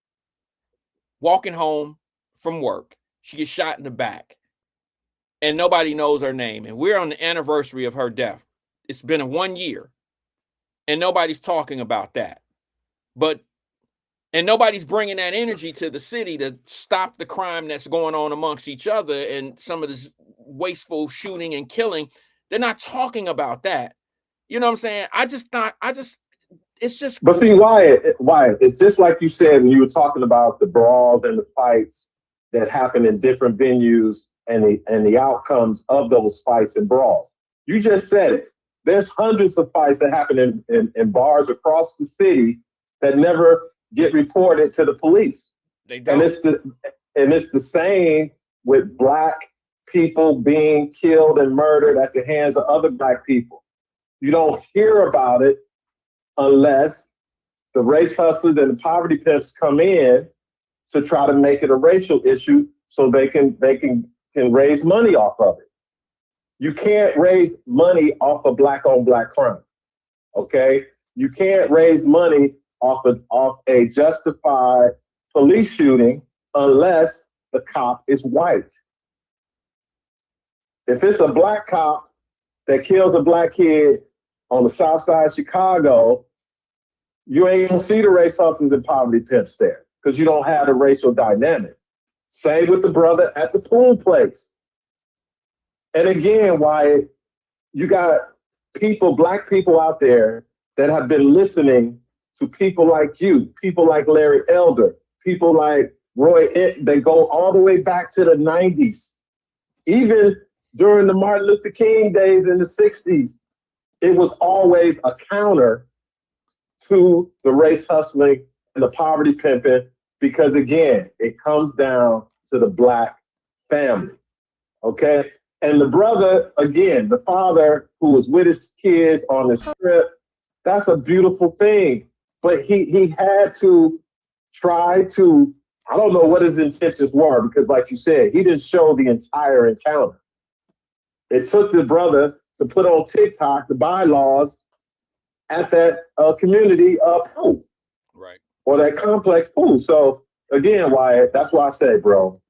Walking home from work. She gets shot in the back. And nobody knows her name. And we're on the anniversary of her death. It's been 1 year. And nobody's talking about that. And nobody's bringing that energy to the city to stop the crime that's going on amongst each other and some of this wasteful shooting and killing. They're not talking about that. You know what I'm saying? It's just. But see, Wyatt, it's just like you said when you were talking about the brawls and the fights that happen in different venues and the outcomes of those fights and brawls. You just said it. There's hundreds of fights that happen in bars across the city that never get reported to the police. They don't. And it's the same with Black people being killed and murdered at the hands of other Black people. You don't hear about it unless the race hustlers and the poverty pimps come in to try to make it a racial issue so they can raise money off of it. You can't raise money off of Black on Black crime. Okay? You can't raise money off a justified police shooting unless the cop is white. If it's a Black cop that kills a Black kid on the south side of Chicago, you ain't gonna see the race hustlers and poverty pimps there because you don't have the racial dynamic. Same with the brother at the pool place. And again, Wyatt, you got people, Black people out there that have been listening to people like you, people like Larry Elder, people like Roy. They go all the way back to the 90s. Even during the Martin Luther King days in the 60s, it was always a counter to the race hustling and the poverty pimping because, again, it comes down to the Black family, okay? And the brother, again, the father who was with his kids on this trip, that's a beautiful thing. But he had to try to, I don't know what his intentions were because, like you said, he didn't show the entire encounter. It took the brother to put on TikTok the bylaws at that community pool. Right. Or that complex pool. So, again, Wyatt, that's why I say, bro,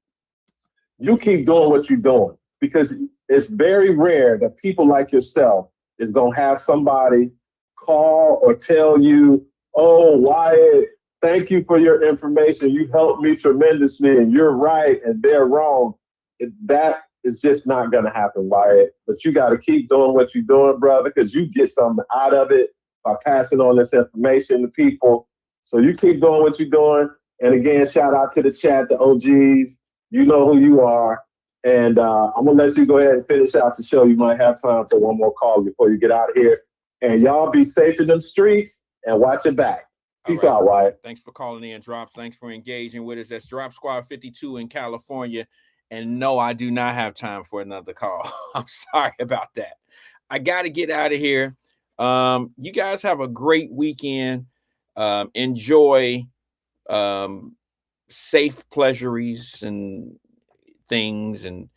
you keep doing what you're doing because it's very rare that people like yourself is going to have somebody call or tell you, oh, Wyatt, thank you for your information. You helped me tremendously, and you're right, and they're wrong. That is just not going to happen, Wyatt. But you got to keep doing what you're doing, brother, because you get something out of it by passing on this information to people. So you keep doing what you're doing. And again, shout out to the chat, the OGs. You know who you are. And I'm going to let you go ahead and finish out the show. You might have time for one more call before you get out of here. And y'all be safe in them streets and watch your back. Peace out, Wyatt. Thanks for calling in, Drops. Thanks for engaging with us. That's Drop Squad 52 in California. And no, I do not have time for another call. I'm sorry about that. I got to get out of here. You guys have a great weekend. Enjoy safe pleasuries and things. And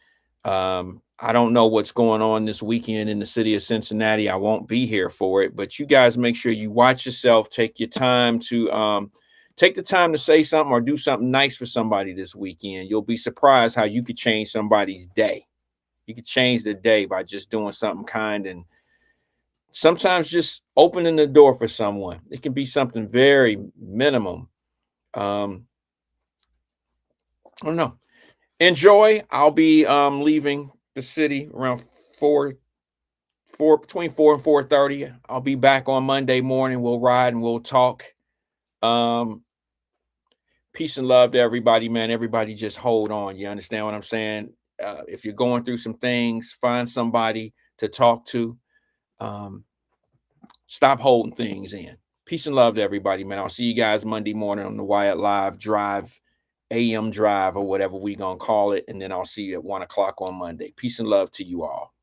I don't know what's going on this weekend in the city of Cincinnati. I won't be here for it. But you guys make sure you watch yourself. Take your time to take the time to say something or do something nice for somebody this weekend. You'll be surprised how you could change somebody's day. You could change the day by just doing something kind and sometimes just opening the door for someone. It can be something very minimum. I don't know. Enjoy. I'll be leaving the city around between 4 and 4:30. I'll be back on Monday morning. We'll ride and we'll talk. Peace and love to everybody, man. Everybody just hold on. You understand what I'm saying? If you're going through some things, find somebody to talk to. Stop holding things in. Peace and love to everybody, man. I'll see you guys Monday morning on the Wyatt Live Drive, AM Drive, or whatever we gonna call it. And then I'll see you at 1 o'clock on Monday. Peace and love to you all.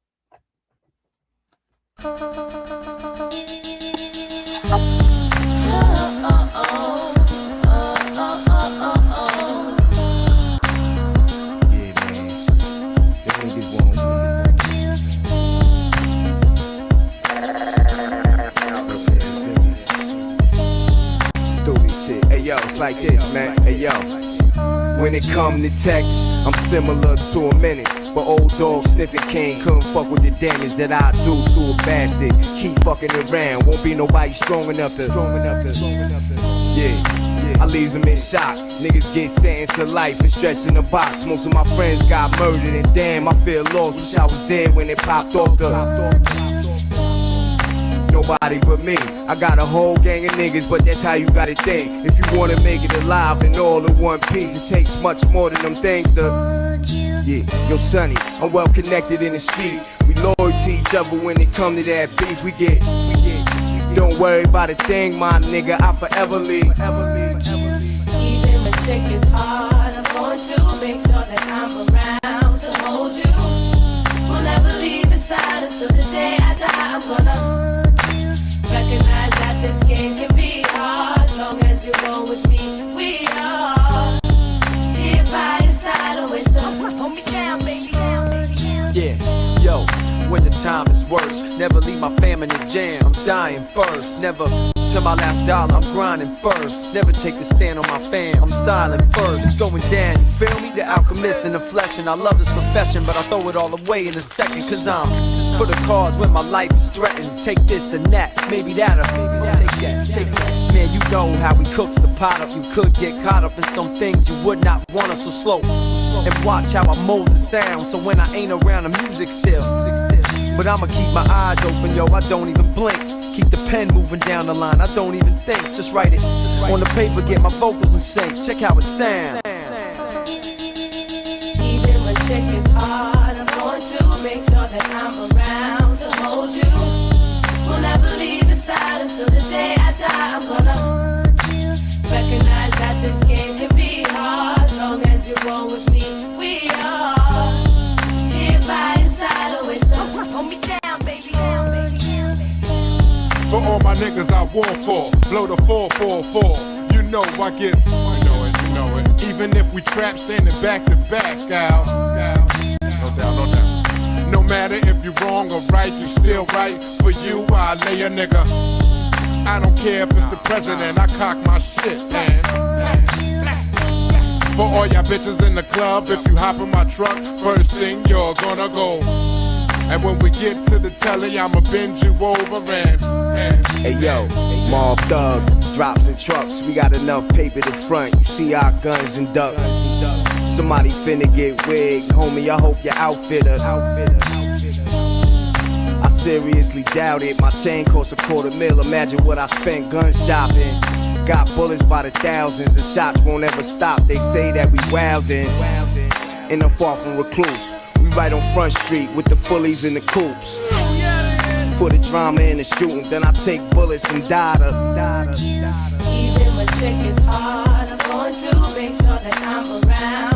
Yo, it's like this, man. Hey, yo. When it come to text, I'm similar to a menace. But old dog sniffing cane couldn't fuck with the damage that I do to a bastard. Keep fucking around, won't be nobody strong enough to. Yeah, I leaves them in shock. Niggas get sentenced to life and stretched in a box. Most of my friends got murdered and damn, I feel lost. Wish I was dead when it popped off the. Nobody but me. I got a whole gang of niggas, but that's how you gotta think. If you wanna make it alive and all in one piece, it takes much more than them things to. Yeah, yo, Sonny, I'm well connected in the street. We loyal to each other when it come to that beef. We get. Don't worry about a thing, my nigga. I forever leave. Even when shit gets hard, I'm going to make sure that I'm around to hold you. Will never leave your side until the day I die. I'm gonna recognize that this game can be hard. Long as you roll with me, we are here by your side, always. So hold me down, baby. Yeah, yo, when the time is worse, never leave my fam in the jam. I'm dying first, never till my last dollar. I'm grinding first, never take the stand on my fam. I'm silent first, it's going down. You feel me? The alchemist in the flesh, and I love this profession, but I throw it all away in a second, 'cause I'm for the cause when my life is threatened. Take this and that, maybe that'll take that. Man, you know how he cooks the pot up. You could get caught up in some things you would not want us so slow. And watch how I mold the sound, so when I ain't around the music still. But I'ma keep my eyes open, yo, I don't even blink. Keep the pen moving down the line, I don't even think. Just write it on the paper, get my vocals in sync. Check how it sounds. Even when shit gets hard, I'm going to make sure that I'm around to hold you. Will never leave your side until the day I die. I'm gonna recognize that this game can be hard. Long as you roll with me, we are here by your side, always. So hold me down, baby. For all my niggas I war for, blow the 444. You know I get, you know it. Even if we trap standing back to back, gal. No doubt. No matter if you wrong or right, you still right. For you, I lay a nigga. I don't care if it's the president, I cock my shit, man. For all y'all bitches in the club, if you hop in my truck, first thing you're gonna go. And when we get to the telly, I'ma bend you over and hey yo, mob thugs, drops and trucks. We got enough paper to front. You see our guns and duck. Somebody finna get wigged, homie. I hope your outfitter. I seriously doubt it. My chain costs $250,000. Imagine what I spent gun shopping. Got bullets by the thousands. The shots won't ever stop. They say that we wildin'. And I'm far from recluse. We right on Front Street with the fullies and the coops. For the drama and the shooting, then I take bullets and data. Even when chick is hard, I'm going to make sure that I'm around.